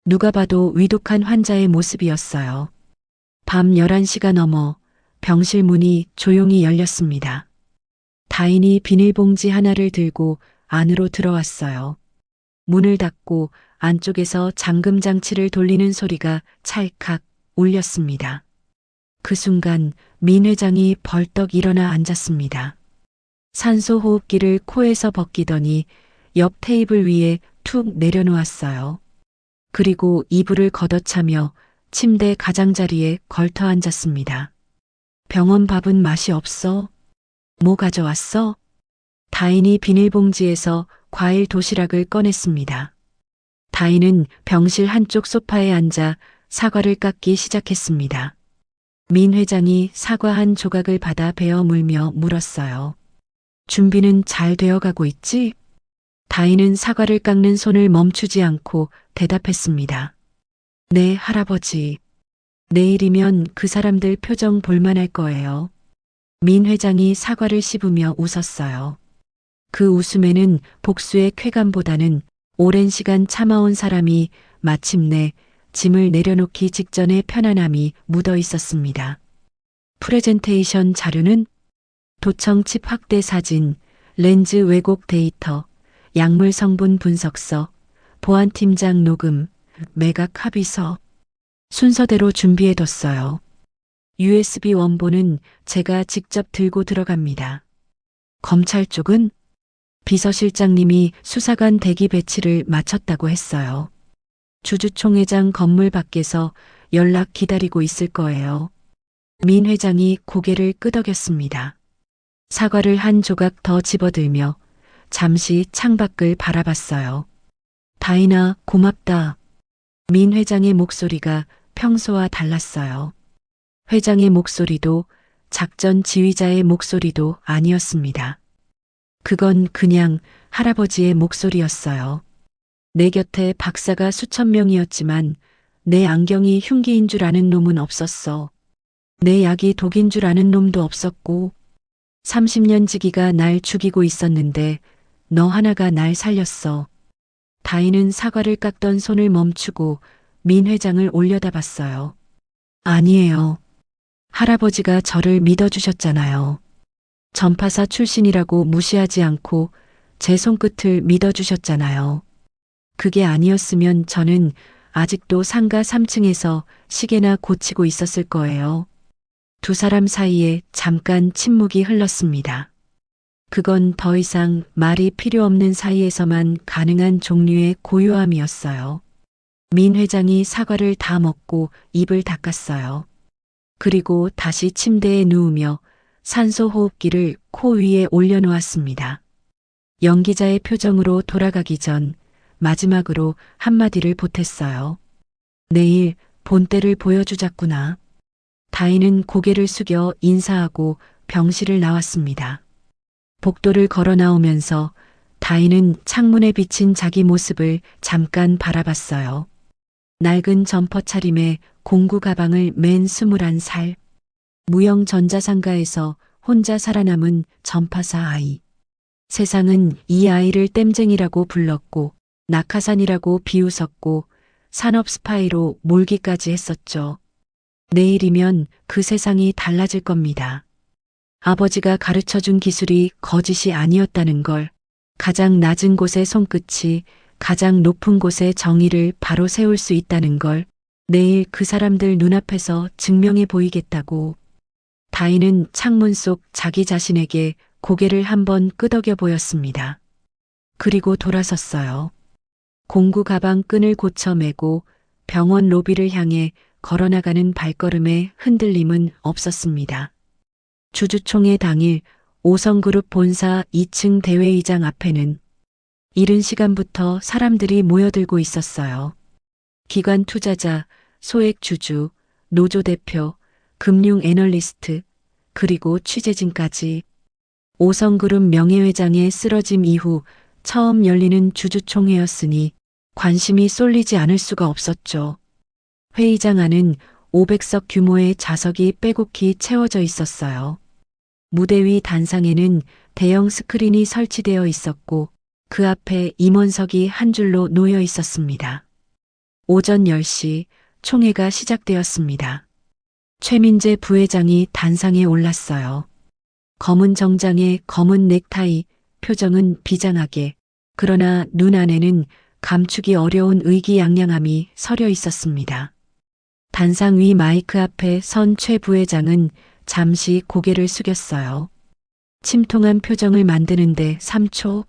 누가 봐도 위독한 환자의 모습이었어요. 밤 11시가 넘어 병실 문이 조용히 열렸습니다. 다인이 비닐봉지 하나를 들고 안으로 들어왔어요. 문을 닫고 안쪽에서 잠금 장치를 돌리는 소리가 찰칵 울렸습니다. 그 순간 민 회장이 벌떡 일어나 앉았습니다. 산소 호흡기를 코에서 벗기더니 옆 테이블 위에 툭 내려놓았어요. 그리고 이불을 걷어차며 침대 가장자리에 걸터 앉았습니다. 병원 밥은 맛이 없어? 뭐 가져왔어? 다인이 비닐봉지에서 과일 도시락을 꺼냈습니다. 다인은 병실 한쪽 소파에 앉아 사과를 깎기 시작했습니다. 민 회장이 사과 한 조각을 받아 베어 물며 물었어요. 준비는 잘 되어가고 있지? 다인은 사과를 깎는 손을 멈추지 않고 대답했습니다. 네, 할아버지. 내일이면 그 사람들 표정 볼만할 거예요. 민 회장이 사과를 씹으며 웃었어요. 그 웃음에는 복수의 쾌감보다는 오랜 시간 참아온 사람이 마침내 짐을 내려놓기 직전의 편안함이 묻어 있었습니다. 프레젠테이션 자료는 도청 칩 확대 사진, 렌즈 왜곡 데이터, 약물 성분 분석서, 보안팀장 녹음, 매각 합의서. 순서대로 준비해뒀어요. USB 원본은 제가 직접 들고 들어갑니다. 검찰 쪽은 비서실장님이 수사관 대기 배치를 마쳤다고 했어요. 주주총회장 건물 밖에서 연락 기다리고 있을 거예요. 민 회장이 고개를 끄덕였습니다. 사과를 한 조각 더 집어들며 잠시 창밖을 바라봤어요. 다인아, 고맙다. 민 회장의 목소리가 평소와 달랐어요. 회장의 목소리도 작전 지휘자의 목소리도 아니었습니다. 그건 그냥 할아버지의 목소리였어요. 내 곁에 박사가 수천 명이었지만 내 안경이 흉기인 줄 아는 놈은 없었어. 내 약이 독인 줄 아는 놈도 없었고 30년 지기가 날 죽이고 있었는데 너 하나가 날 살렸어. 다인은 사과를 깎던 손을 멈추고 민 회장을 올려다봤어요. 아니에요. 할아버지가 저를 믿어주셨잖아요. 전파사 출신이라고 무시하지 않고 제 손끝을 믿어주셨잖아요. 그게 아니었으면 저는 아직도 상가 3층에서 시계나 고치고 있었을 거예요. 두 사람 사이에 잠깐 침묵이 흘렀습니다. 그건 더 이상 말이 필요 없는 사이에서만 가능한 종류의 고요함이었어요. 민 회장이 사과를 다 먹고 입을 닦았어요. 그리고 다시 침대에 누우며 산소 호흡기를 코 위에 올려놓았습니다. 연기자의 표정으로 돌아가기 전 마지막으로 한마디를 보탰어요. 내일 본때를 보여주자꾸나. 다인은 고개를 숙여 인사하고 병실을 나왔습니다. 복도를 걸어 나오면서 다인은 창문에 비친 자기 모습을 잠깐 바라봤어요. 낡은 점퍼 차림에 공구 가방을 맨 21살. 무형 전자상가에서 혼자 살아남은 전파사 아이. 세상은 이 아이를 땜쟁이라고 불렀고 낙하산이라고 비웃었고 산업 스파이로 몰기까지 했었죠. 내일이면 그 세상이 달라질 겁니다. 아버지가 가르쳐준 기술이 거짓이 아니었다는 걸, 가장 낮은 곳의 손끝이 가장 높은 곳의 정의를 바로 세울 수 있다는 걸 내일 그 사람들 눈앞에서 증명해 보이겠다고. 다인은 창문 속 자기 자신에게 고개를 한번 끄덕여 보였습니다. 그리고 돌아섰어요. 공구 가방 끈을 고쳐 매고 병원 로비를 향해 걸어나가는 발걸음에 흔들림은 없었습니다. 주주총회 당일 5성그룹 본사 2층 대회의장 앞에는 이른 시간부터 사람들이 모여들고 있었어요. 기관 투자자, 소액 주주, 노조 대표, 금융 애널리스트, 그리고 취재진까지. 5성그룹 명예회장의 쓰러짐 이후 처음 열리는 주주총회였으니 관심이 쏠리지 않을 수가 없었죠. 회의장 안은 500석 규모의 좌석이 빼곡히 채워져 있었어요. 무대 위 단상에는 대형 스크린이 설치되어 있었고 그 앞에 임원석이 한 줄로 놓여 있었습니다. 오전 10시 총회가 시작되었습니다. 최민재 부회장이 단상에 올랐어요. 검은 정장에 검은 넥타이, 표정은 비장하게, 그러나 눈 안에는 감추기 어려운 의기양양함이 서려 있었습니다. 단상 위 마이크 앞에 선 최 부회장은 잠시 고개를 숙였어요. 침통한 표정을 만드는데 3초.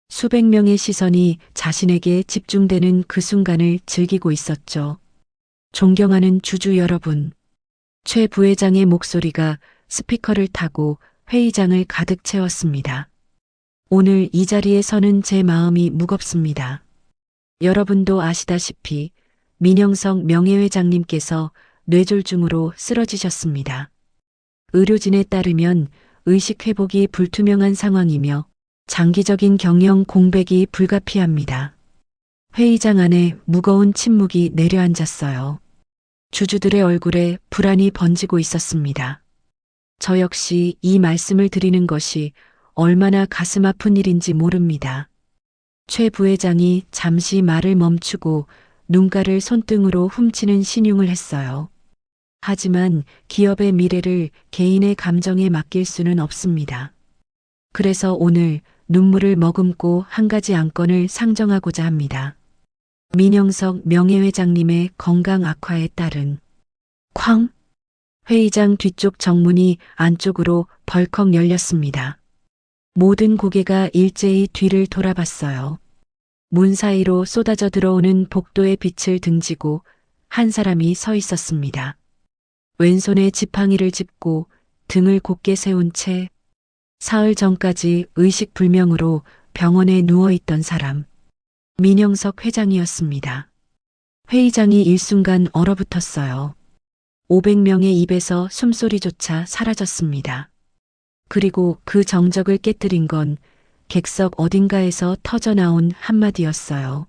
수백 명의 시선이 자신에게 집중되는 그 순간을 즐기고 있었죠. 존경하는 주주 여러분. 최 부회장의 목소리가 스피커를 타고 회의장을 가득 채웠습니다. 오늘 이 자리에 서는 제 마음이 무겁습니다. 여러분도 아시다시피 민영석 명예회장님께서 뇌졸중으로 쓰러지셨습니다. 의료진에 따르면 의식 회복이 불투명한 상황이며 장기적인 경영 공백이 불가피합니다. 회의장 안에 무거운 침묵이 내려앉았어요. 주주들의 얼굴에 불안이 번지고 있었습니다. 저 역시 이 말씀을 드리는 것이 얼마나 가슴 아픈 일인지 모릅니다. 최 부회장이 잠시 말을 멈추고 눈가를 손등으로 훔치는 신용을 했어요. 하지만 기업의 미래를 개인의 감정에 맡길 수는 없습니다. 그래서 오늘 눈물을 머금고 한 가지 안건을 상정하고자 합니다. 민영석 명예회장님의 건강 악화에 따른 쾅! 회의장 뒤쪽 정문이 안쪽으로 벌컥 열렸습니다. 모든 고개가 일제히 뒤를 돌아봤어요. 문 사이로 쏟아져 들어오는 복도의 빛을 등지고 한 사람이 서 있었습니다. 왼손에 지팡이를 짚고 등을 곧게 세운 채 사흘 전까지 의식불명으로 병원에 누워있던 사람. 민영석 회장이었습니다. 회의장이 일순간 얼어붙었어요. 500명의 입에서 숨소리조차 사라졌습니다. 그리고 그 정적을 깨뜨린 건 객석 어딘가에서 터져나온 한마디였어요.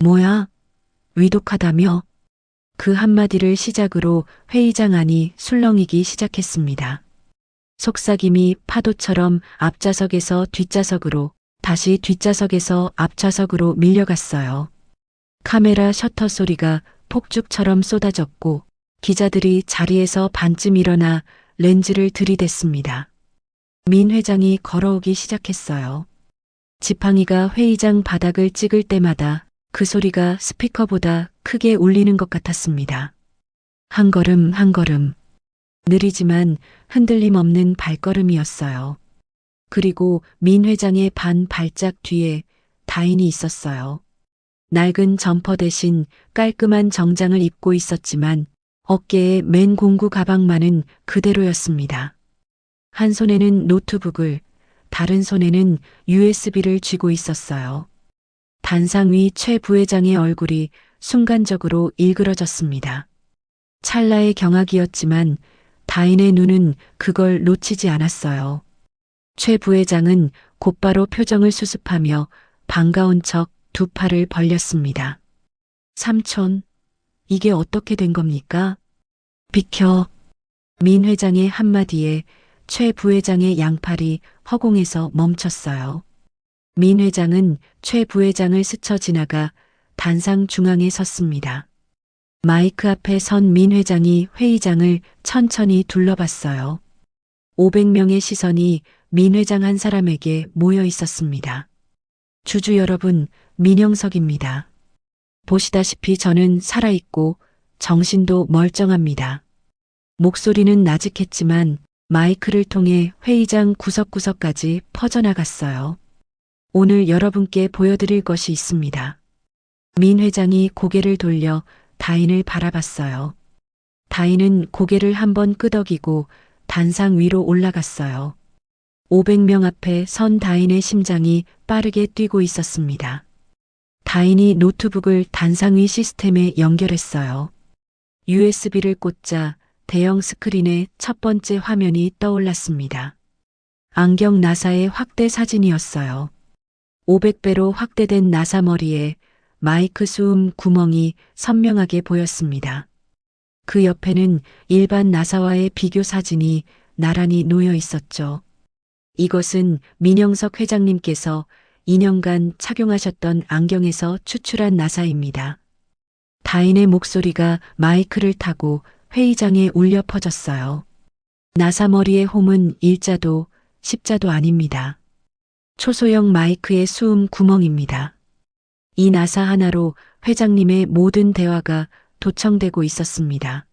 뭐야? 위독하다며? 그 한마디를 시작으로 회의장 안이 술렁이기 시작했습니다. 속삭임이 파도처럼 앞좌석에서 뒷좌석으로, 다시 뒷좌석에서 앞좌석으로 밀려갔어요. 카메라 셔터 소리가 폭죽처럼 쏟아졌고 기자들이 자리에서 반쯤 일어나 렌즈를 들이댔습니다. 민 회장이 걸어오기 시작했어요. 지팡이가 회의장 바닥을 찍을 때마다 그 소리가 스피커보다 크게 울리는 것 같았습니다. 한 걸음 한 걸음. 느리지만 흔들림 없는 발걸음이었어요. 그리고 민 회장의 반 발짝 뒤에 다인이 있었어요. 낡은 점퍼 대신 깔끔한 정장을 입고 있었지만 어깨에 맨 공구 가방만은 그대로였습니다. 한 손에는 노트북을, 다른 손에는 USB를 쥐고 있었어요. 단상 위 최 부회장의 얼굴이 순간적으로 일그러졌습니다. 찰나의 경악이었지만 다인의 눈은 그걸 놓치지 않았어요. 최 부회장은 곧바로 표정을 수습하며 반가운 척 두 팔을 벌렸습니다. 삼촌, 이게 어떻게 된 겁니까? 비켜. 민 회장의 한마디에 최 부회장의 양팔이 허공에서 멈췄어요. 민 회장은 최 부회장을 스쳐 지나가 단상 중앙에 섰습니다. 마이크 앞에 선 민 회장이 회의장을 천천히 둘러봤어요. 500명의 시선이 민 회장 한 사람에게 모여 있었습니다. 주주 여러분, 민영석입니다. 보시다시피 저는 살아있고 정신도 멀쩡합니다. 목소리는 나직했지만 마이크를 통해 회의장 구석구석까지 퍼져나갔어요. 오늘 여러분께 보여드릴 것이 있습니다. 민 회장이 고개를 돌려 다인을 바라봤어요. 다인은 고개를 한번 끄덕이고 단상 위로 올라갔어요. 500명 앞에 선 다인의 심장이 빠르게 뛰고 있었습니다. 다인이 노트북을 단상 위 시스템에 연결했어요. USB를 꽂자 대형 스크린에 첫 번째 화면이 떠올랐습니다. 안경 나사의 확대 사진이었어요. 500배로 확대된 나사 머리에 마이크 수음 구멍이 선명하게 보였습니다. 그 옆에는 일반 나사와의 비교 사진이 나란히 놓여 있었죠. 이것은 민영석 회장님께서 2년간 착용하셨던 안경에서 추출한 나사입니다. 다인의 목소리가 마이크를 타고 회의장에 울려 퍼졌어요. 나사 머리의 홈은 일자도 십자도 아닙니다. 초소형 마이크의 수음 구멍입니다. 이 나사 하나로 회장님의 모든 대화가 도청되고 있었습니다.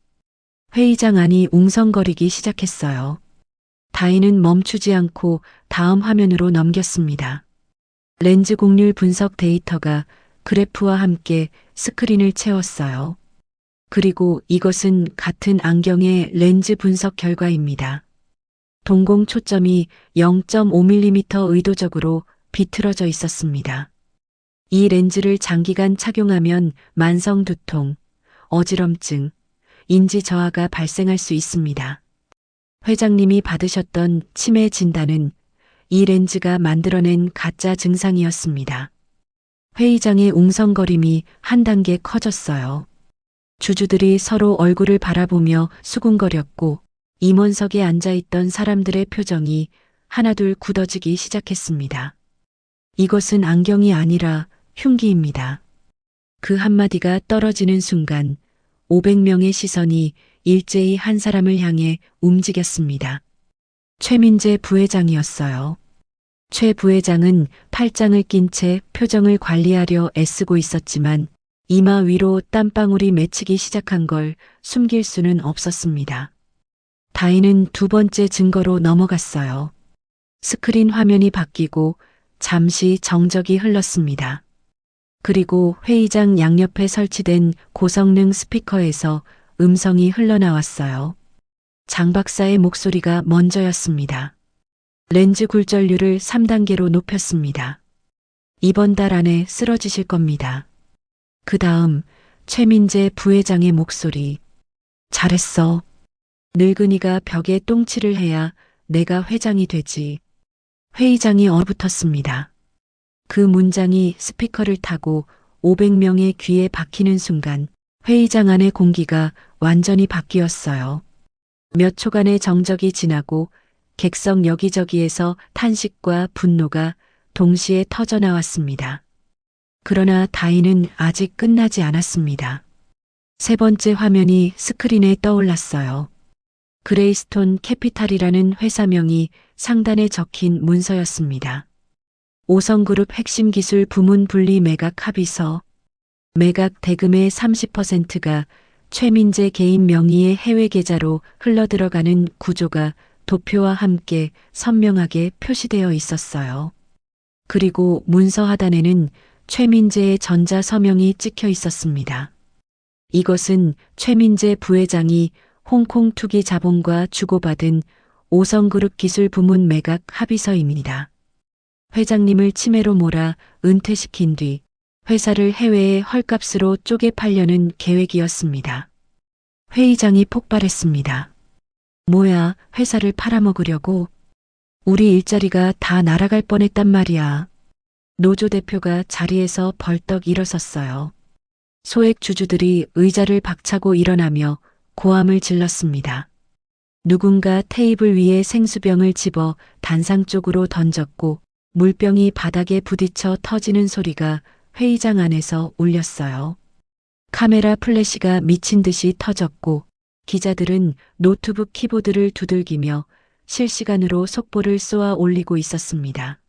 회의장 안이 웅성거리기 시작했어요. 다인은 멈추지 않고 다음 화면으로 넘겼습니다. 렌즈 곡률 분석 데이터가 그래프와 함께 스크린을 채웠어요. 그리고 이것은 같은 안경의 렌즈 분석 결과입니다. 동공 초점이 0.5mm 의도적으로 비틀어져 있었습니다. 이 렌즈를 장기간 착용하면 만성 두통, 어지럼증, 인지 저하가 발생할 수 있습니다. 회장님이 받으셨던 치매 진단은 이 렌즈가 만들어낸 가짜 증상이었습니다. 회의장의 웅성거림이 한 단계 커졌어요. 주주들이 서로 얼굴을 바라보며 수군거렸고 임원석에 앉아있던 사람들의 표정이 하나둘 굳어지기 시작했습니다. 이것은 안경이 아니라 흉기입니다. 그 한마디가 떨어지는 순간 500명의 시선이 일제히 한 사람을 향해 움직였습니다. 최민재 부회장이었어요. 최 부회장은 팔짱을 낀 채 표정을 관리하려 애쓰고 있었지만 이마 위로 땀방울이 맺히기 시작한 걸 숨길 수는 없었습니다. 다인은 두 번째 증거로 넘어갔어요. 스크린 화면이 바뀌고 잠시 정적이 흘렀습니다. 그리고 회의장 양옆에 설치된 고성능 스피커에서 음성이 흘러나왔어요. 장 박사의 목소리가 먼저였습니다. 렌즈 굴절률을 3단계로 높였습니다. 이번 달 안에 쓰러지실 겁니다. 그 다음 최민재 부회장의 목소리. 잘했어. 늙은이가 벽에 똥칠을 해야 내가 회장이 되지. 회의장이 얼어붙었습니다. 그 문장이 스피커를 타고 500명의 귀에 박히는 순간 회의장 안의 공기가 완전히 바뀌었어요. 몇 초간의 정적이 지나고 객석 여기저기에서 탄식과 분노가 동시에 터져나왔습니다. 그러나 다이는 아직 끝나지 않았습니다. 세 번째 화면이 스크린에 떠올랐어요. 그레이스톤 캐피탈이라는 회사명이 상단에 적힌 문서였습니다. 5성그룹 핵심 기술 부문 분리 매각 합의서. 매각 대금의 30%가 최민재 개인 명의의 해외 계좌로 흘러들어가는 구조가 도표와 함께 선명하게 표시되어 있었어요. 그리고 문서 하단에는 최민재의 전자 서명이 찍혀 있었습니다. 이것은 최민재 부회장이 홍콩 투기 자본과 주고받은 5성그룹 기술 부문 매각 합의서입니다. 회장님을 치매로 몰아 은퇴시킨 뒤 회사를 해외에 헐값으로 쪼개 팔려는 계획이었습니다. 회의장이 폭발했습니다. 뭐야, 회사를 팔아먹으려고? 우리 일자리가 다 날아갈 뻔했단 말이야. 노조 대표가 자리에서 벌떡 일어섰어요. 소액 주주들이 의자를 박차고 일어나며 고함을 질렀습니다. 누군가 테이블 위에 생수병을 집어 단상 쪽으로 던졌고 물병이 바닥에 부딪혀 터지는 소리가 회의장 안에서 울렸어요. 카메라 플래시가 미친 듯이 터졌고 기자들은 노트북 키보드를 두들기며 실시간으로 속보를 쏘아 올리고 있었습니다.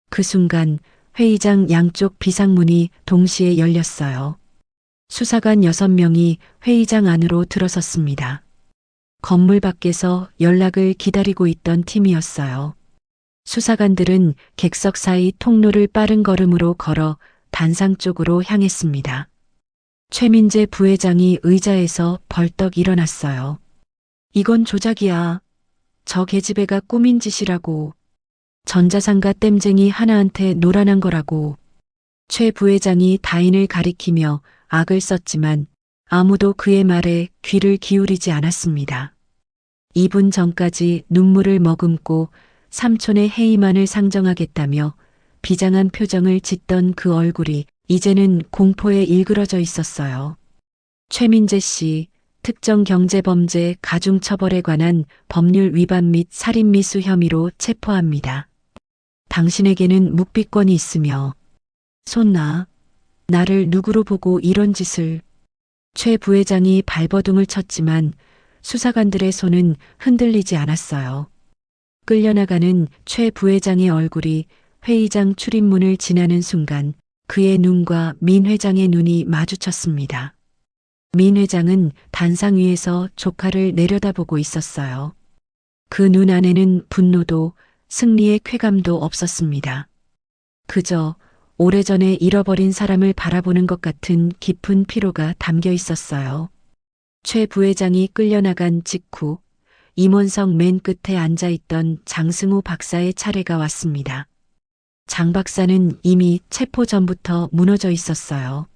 그 순간 회의장 양쪽 비상문이 동시에 열렸어요. 수사관 6명이 회의장 안으로 들어섰습니다. 건물 밖에서 연락을 기다리고 있던 팀이었어요. 수사관들은 객석 사이 통로를 빠른 걸음으로 걸어 단상 쪽으로 향했습니다. 최민재 부회장이 의자에서 벌떡 일어났어요. 이건 조작이야. 저 계집애가 꾸민 짓이라고. 전자상가 땜쟁이 하나한테 노란한 거라고. 최 부회장이 다인을 가리키며 악을 썼지만 아무도 그의 말에 귀를 기울이지 않았습니다. 2분 전까지 눈물을 머금고 삼촌의 해이만을 상정하겠다며 비장한 표정을 짓던 그 얼굴이 이제는 공포에 일그러져 있었어요. 최민재 씨, 특정 경제범죄 가중처벌에 관한 법률 위반 및 살인미수 혐의로 체포합니다. 당신에게는 묵비권이 있으며 손 놔. 나를 누구로 보고 이런 짓을. 최 부회장이 발버둥을 쳤지만 수사관들의 손은 흔들리지 않았어요. 끌려나가는 최 부회장의 얼굴이 회의장 출입문을 지나는 순간 그의 눈과 민 회장의 눈이 마주쳤습니다. 민 회장은 단상 위에서 조카를 내려다보고 있었어요. 그 눈 안에는 분노도 승리의 쾌감도 없었습니다. 그저 오래전에 잃어버린 사람을 바라보는 것 같은 깊은 피로가 담겨 있었어요. 최 부회장이 끌려나간 직후 임원석 맨 끝에 앉아있던 장승우 박사의 차례가 왔습니다. 장 박사는 이미 체포 전부터 무너져 있었어요.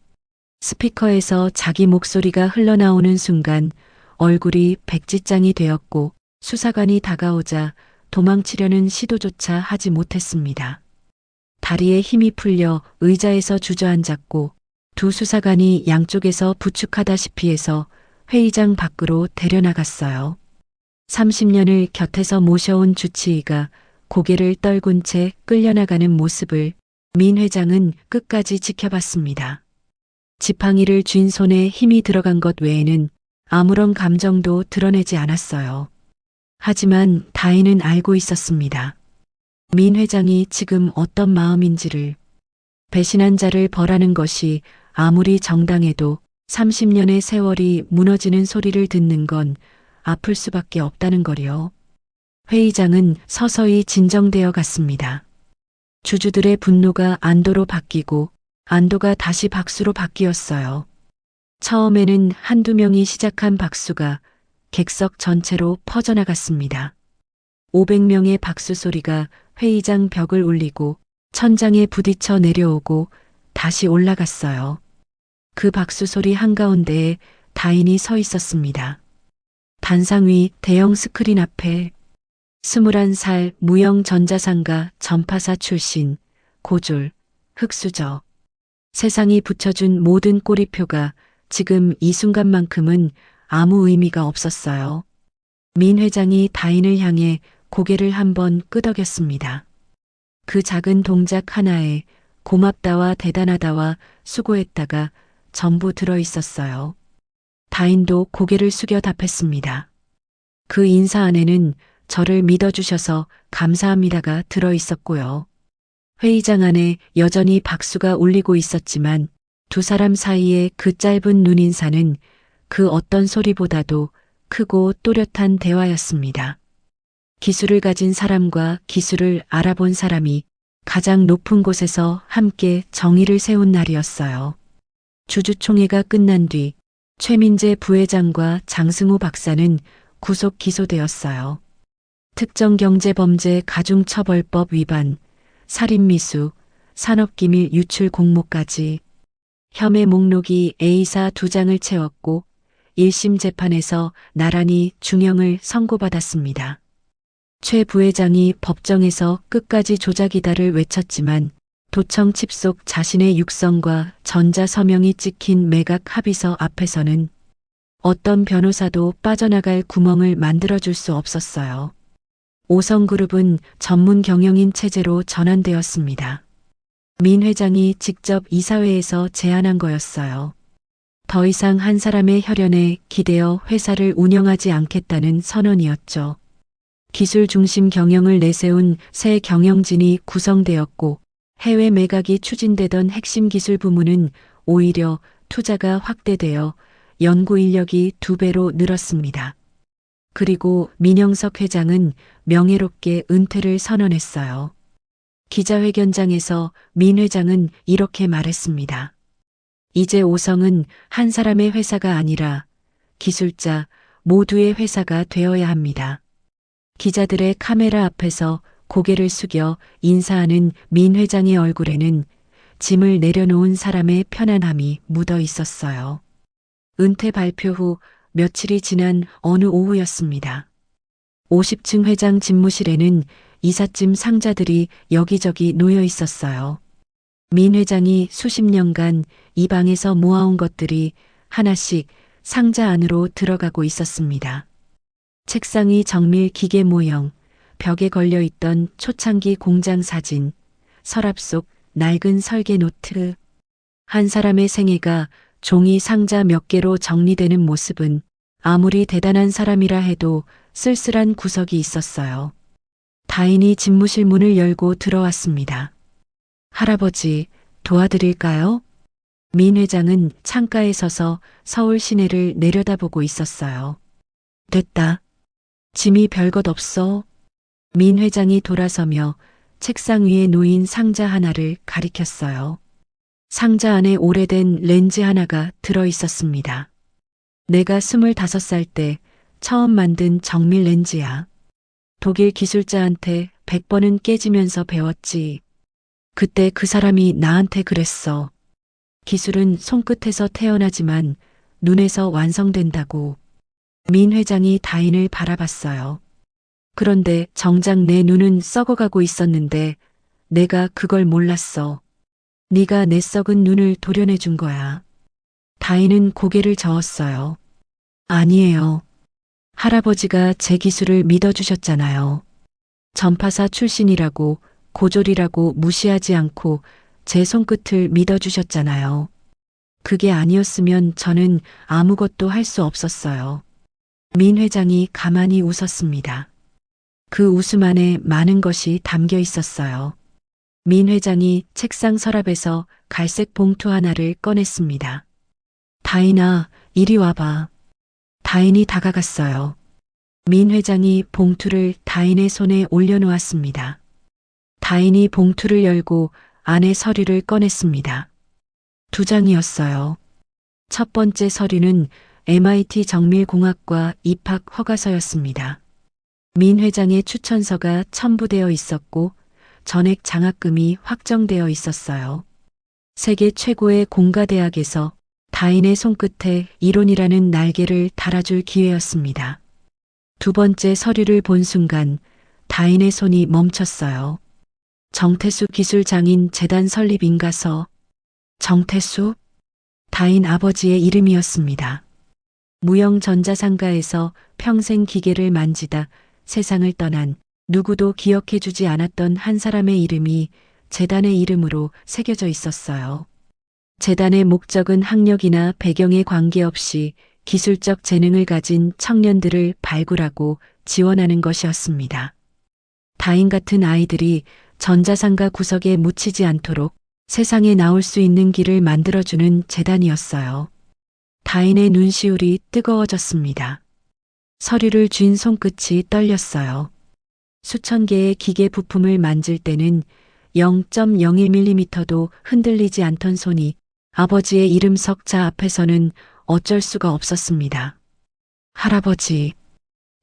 스피커에서 자기 목소리가 흘러나오는 순간 얼굴이 백지장이 되었고 수사관이 다가오자 도망치려는 시도조차 하지 못했습니다. 다리에 힘이 풀려 의자에서 주저앉았고 두 수사관이 양쪽에서 부축하다시피 해서 회의장 밖으로 데려나갔어요. 30년을 곁에서 모셔온 주치의가 고개를 떨군 채 끌려나가는 모습을 민 회장은 끝까지 지켜봤습니다. 지팡이를 쥔 손에 힘이 들어간 것 외에는 아무런 감정도 드러내지 않았어요. 하지만 다인은 알고 있었습니다. 민 회장이 지금 어떤 마음인지를. 배신한 자를 벌하는 것이 아무리 정당해도 30년의 세월이 무너지는 소리를 듣는 건 아플 수밖에 없다는 거리요. 회의장은 서서히 진정되어 갔습니다. 주주들의 분노가 안도로 바뀌고 안도가 다시 박수로 바뀌었어요. 처음에는 한두 명이 시작한 박수가 객석 전체로 퍼져나갔습니다. 500명의 박수 소리가 회의장 벽을 울리고 천장에 부딪혀 내려오고 다시 올라갔어요. 그 박수 소리 한가운데에 다인이 서 있었습니다. 단상 위 대형 스크린 앞에 21살 무형 전자상가 전파사 출신 고졸 흑수저 세상이 붙여준 모든 꼬리표가 지금 이 순간만큼은 아무 의미가 없었어요. 민 회장이 다인을 향해 고개를 한번 끄덕였습니다. 그 작은 동작 하나에 고맙다와 대단하다와 수고했다가 전부 들어 있었어요. 다인도 고개를 숙여 답했습니다. 그 인사 안에는 저를 믿어주셔서 감사합니다가 들어 있었고요. 회의장 안에 여전히 박수가 울리고 있었지만 두 사람 사이의 그 짧은 눈인사는 그 어떤 소리보다도 크고 또렷한 대화였습니다. 기술을 가진 사람과 기술을 알아본 사람이 가장 높은 곳에서 함께 정의를 세운 날이었어요. 주주총회가 끝난 뒤 최민재 부회장과 장승호 박사는 구속 기소되었어요. 특정경제범죄 가중처벌법 위반, 살인미수, 산업기밀 유출 공모까지 혐의 목록이 A사 2장을 채웠고 1심 재판에서 나란히 중형을 선고받았습니다. 최 부회장이 법정에서 끝까지 조작이다를 외쳤지만 도청 칩 속 자신의 육성과 전자 서명이 찍힌 매각 합의서 앞에서는 어떤 변호사도 빠져나갈 구멍을 만들어줄 수 없었어요. 오성그룹은 전문 경영인 체제로 전환되었습니다. 민 회장이 직접 이사회에서 제안한 거였어요. 더 이상 한 사람의 혈연에 기대어 회사를 운영하지 않겠다는 선언이었죠. 기술 중심 경영을 내세운 새 경영진이 구성되었고 해외 매각이 추진되던 핵심 기술 부문은 오히려 투자가 확대되어 연구 인력이 2배로 늘었습니다. 그리고 민영석 회장은 명예롭게 은퇴를 선언했어요. 기자회견장에서 민 회장은 이렇게 말했습니다. 이제 오성은 한 사람의 회사가 아니라 기술자 모두의 회사가 되어야 합니다. 기자들의 카메라 앞에서 고개를 숙여 인사하는 민 회장의 얼굴에는 짐을 내려놓은 사람의 편안함이 묻어 있었어요. 은퇴 발표 후 며칠이 지난 어느 오후였습니다. 50층 회장 집무실에는 이삿짐 상자들이 여기저기 놓여 있었어요. 민 회장이 수십 년간 이 방에서 모아온 것들이 하나씩 상자 안으로 들어가고 있었습니다. 책상이 정밀 기계 모형, 벽에 걸려 있던 초창기 공장 사진, 서랍 속 낡은 설계 노트. 한 사람의 생애가 종이 상자 몇 개로 정리되는 모습은 아무리 대단한 사람이라 해도 쓸쓸한 구석이 있었어요. 다인이 집무실 문을 열고 들어왔습니다. 할아버지, 도와드릴까요? 민 회장은 창가에 서서 서울 시내를 내려다보고 있었어요. 됐다. 짐이 별것 없어. 민 회장이 돌아서며 책상 위에 놓인 상자 하나를 가리켰어요. 상자 안에 오래된 렌즈 하나가 들어 있었습니다. 내가 25살 때 처음 만든 정밀 렌즈야. 독일 기술자한테 100번은 깨지면서 배웠지. 그때 그 사람이 나한테 그랬어. 기술은 손끝에서 태어나지만 눈에서 완성된다고. 민 회장이 다인을 바라봤어요. 그런데 정작 내 눈은 썩어가고 있었는데 내가 그걸 몰랐어. 네가 내 썩은 눈을 도려내 준 거야. 다인은 고개를 저었어요. 아니에요. 할아버지가 제 기술을 믿어주셨잖아요. 전파사 출신이라고 고졸이라고 무시하지 않고 제 손끝을 믿어주셨잖아요. 그게 아니었으면 저는 아무것도 할 수 없었어요. 민 회장이 가만히 웃었습니다. 그 웃음 안에 많은 것이 담겨 있었어요. 민 회장이 책상 서랍에서 갈색 봉투 하나를 꺼냈습니다. 다인아, 이리 와봐. 다인이 다가갔어요. 민 회장이 봉투를 다인의 손에 올려놓았습니다. 다인이 봉투를 열고 안에 서류를 꺼냈습니다. 2장이었어요. 첫 번째 서류는 MIT 정밀공학과 입학 허가서였습니다. 민 회장의 추천서가 첨부되어 있었고 전액 장학금이 확정되어 있었어요. 세계 최고의 공가대학에서 다인의 손끝에 이론이라는 날개를 달아줄 기회였습니다. 두 번째 서류를 본 순간 다인의 손이 멈췄어요. 정태수 기술장인 재단 설립 인가서. 정태수? 다인 아버지의 이름이었습니다. 무영전자상가에서 평생 기계를 만지다 세상을 떠난 누구도 기억해주지 않았던 한 사람의 이름이 재단의 이름으로 새겨져 있었어요. 재단의 목적은 학력이나 배경에 관계없이 기술적 재능을 가진 청년들을 발굴하고 지원하는 것이었습니다. 다인 같은 아이들이 전자상가 구석에 묻히지 않도록 세상에 나올 수 있는 길을 만들어주는 재단이었어요. 다인의 눈시울이 뜨거워졌습니다. 서류를 쥔 손끝이 떨렸어요. 수천 개의 기계 부품을 만질 때는 0.01mm도 흔들리지 않던 손이 아버지의 이름 석자 앞에서는 어쩔 수가 없었습니다. 할아버지,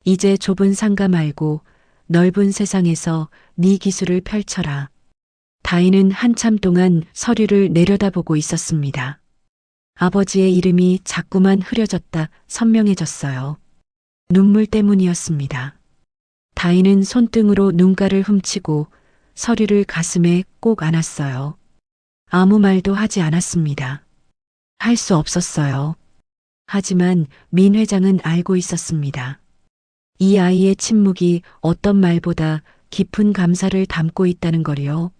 이제 좁은 상가 말고 넓은 세상에서 네 기술을 펼쳐라. 다인은 한참 동안 서류를 내려다보고 있었습니다. 아버지의 이름이 자꾸만 흐려졌다 선명해졌어요. 눈물 때문이었습니다. 다인은 손등으로 눈가를 훔치고 서류를 가슴에 꼭 안았어요. 아무 말도 하지 않았습니다. 할 수 없었어요. 하지만 민 회장은 알고 있었습니다. 이 아이의 침묵이 어떤 말보다 깊은 감사를 담고 있다는 거리요.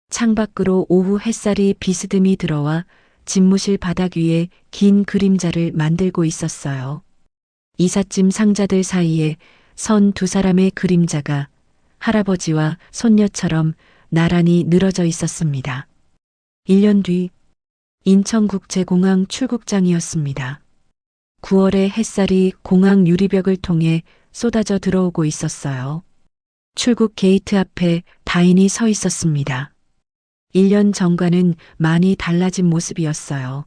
창밖으로 오후 햇살이 비스듬히 들어와 집무실 바닥 위에 긴 그림자를 만들고 있었어요. 이삿짐 상자들 사이에 선 두 사람의 그림자가 할아버지와 손녀처럼 나란히 늘어져 있었습니다. 1년 뒤 인천국제공항 출국장이었습니다. 9월의 햇살이 공항 유리벽을 통해 쏟아져 들어오고 있었어요. 출국 게이트 앞에 다인이 서 있었습니다. 1년 전과는 많이 달라진 모습이었어요.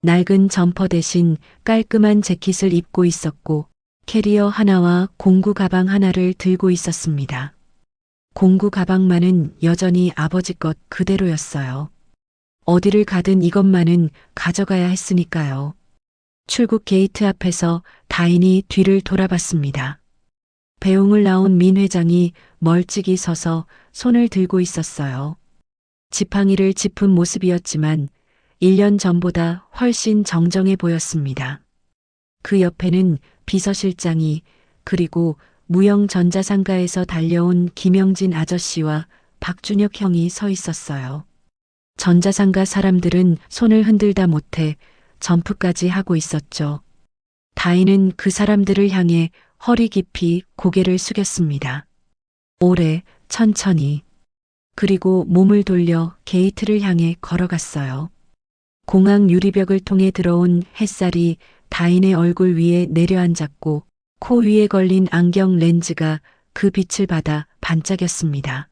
낡은 점퍼 대신 깔끔한 재킷을 입고 있었고 캐리어 하나와 공구 가방 하나를 들고 있었습니다. 공구 가방만은 여전히 아버지 것 그대로였어요. 어디를 가든 이것만은 가져가야 했으니까요. 출국 게이트 앞에서 다인이 뒤를 돌아봤습니다. 배웅을 나온 민 회장이 멀찍이 서서 손을 들고 있었어요. 지팡이를 짚은 모습이었지만 1년 전보다 훨씬 정정해 보였습니다. 그 옆에는 비서실장이 그리고 무영전자상가에서 달려온 김영진 아저씨와 박준혁 형이 서 있었어요. 전자상가 사람들은 손을 흔들다 못해 점프까지 하고 있었죠. 다인은 그 사람들을 향해 허리 깊이 고개를 숙였습니다. 오래, 천천히. 그리고 몸을 돌려 게이트를 향해 걸어갔어요. 공항 유리벽을 통해 들어온 햇살이 다인의 얼굴 위에 내려앉았고 코 위에 걸린 안경 렌즈가 그 빛을 받아 반짝였습니다.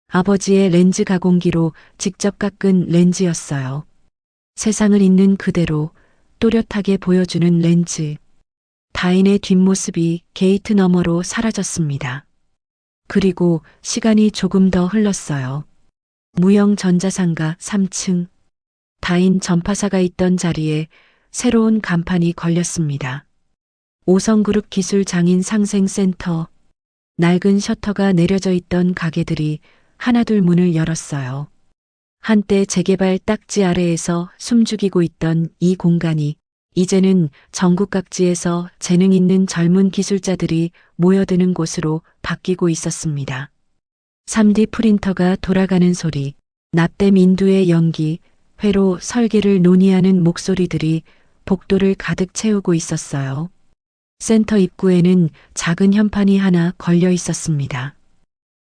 아버지의 렌즈 가공기로 직접 깎은 렌즈였어요. 세상을 있는 그대로 또렷하게 보여주는 렌즈. 다인의 뒷모습이 게이트 너머로 사라졌습니다. 그리고 시간이 조금 더 흘렀어요. 무영전자상가 3층. 다인 전파사가 있던 자리에 새로운 간판이 걸렸습니다. 5성그룹 기술장인 상생센터. 낡은 셔터가 내려져 있던 가게들이 하나둘 문을 열었어요. 한때 재개발 딱지 아래에서 숨죽이고 있던 이 공간이 이제는 전국 각지에서 재능 있는 젊은 기술자들이 모여드는 곳으로 바뀌고 있었습니다. 3D 프린터가 돌아가는 소리, 납땜 인두의 연기, 회로 설계를 논의하는 목소리들이 복도를 가득 채우고 있었어요. 센터 입구에는 작은 현판이 하나 걸려 있었습니다.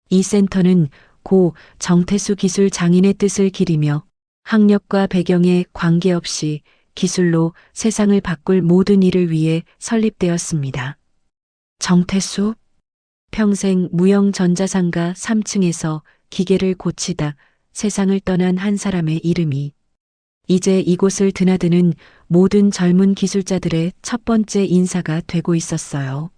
이 센터는 고 정태수 기술 장인의 뜻을 기리며 학력과 배경에 관계없이 기술로 세상을 바꿀 모든 일을 위해 설립되었습니다. 정태수? 평생 무영전자상가 3층에서 기계를 고치다 세상을 떠난 한 사람의 이름이 이제 이곳을 드나드는 모든 젊은 기술자들의 첫 번째 인사가 되고 있었어요.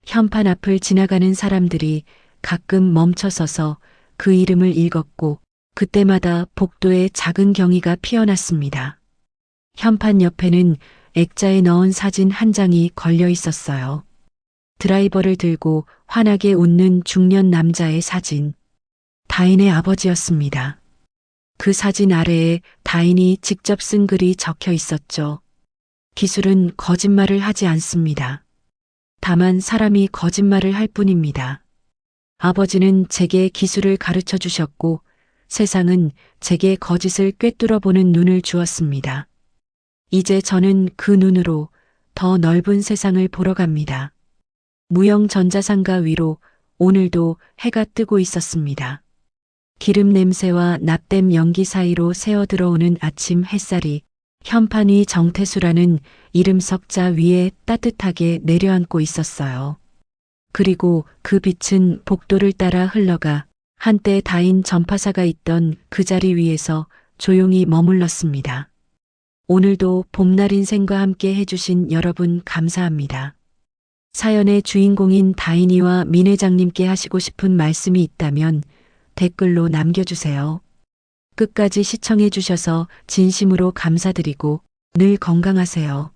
현판 앞을 지나가는 사람들이 가끔 멈춰서서 그 이름을 읽었고 그때마다 복도에 작은 경의가 피어났습니다. 현판 옆에는 액자에 넣은 사진 한 장이 걸려 있었어요. 드라이버를 들고 환하게 웃는 중년 남자의 사진. 다인의 아버지였습니다. 그 사진 아래에 다인이 직접 쓴 글이 적혀 있었죠. 기술은 거짓말을 하지 않습니다. 다만 사람이 거짓말을 할 뿐입니다. 아버지는 제게 기술을 가르쳐 주셨고 세상은 제게 거짓을 꿰뚫어 보는 눈을 주었습니다. 이제 저는 그 눈으로 더 넓은 세상을 보러 갑니다. 무형 전자상가 위로 오늘도 해가 뜨고 있었습니다. 기름 냄새와 납땜 연기 사이로 새어 들어오는 아침 햇살이 현판 위 정태수라는 이름 석자 위에 따뜻하게 내려앉고 있었어요. 그리고 그 빛은 복도를 따라 흘러가 한때 다인 전파사가 있던 그 자리 위에서 조용히 머물렀습니다. 오늘도 봄날 인생과 함께 해주신 여러분 감사합니다. 사연의 주인공인 다인이와 민 회장님께 하시고 싶은 말씀이 있다면 댓글로 남겨주세요. 끝까지 시청해주셔서 진심으로 감사드리고 늘 건강하세요.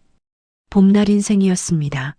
봄날 인생이었습니다.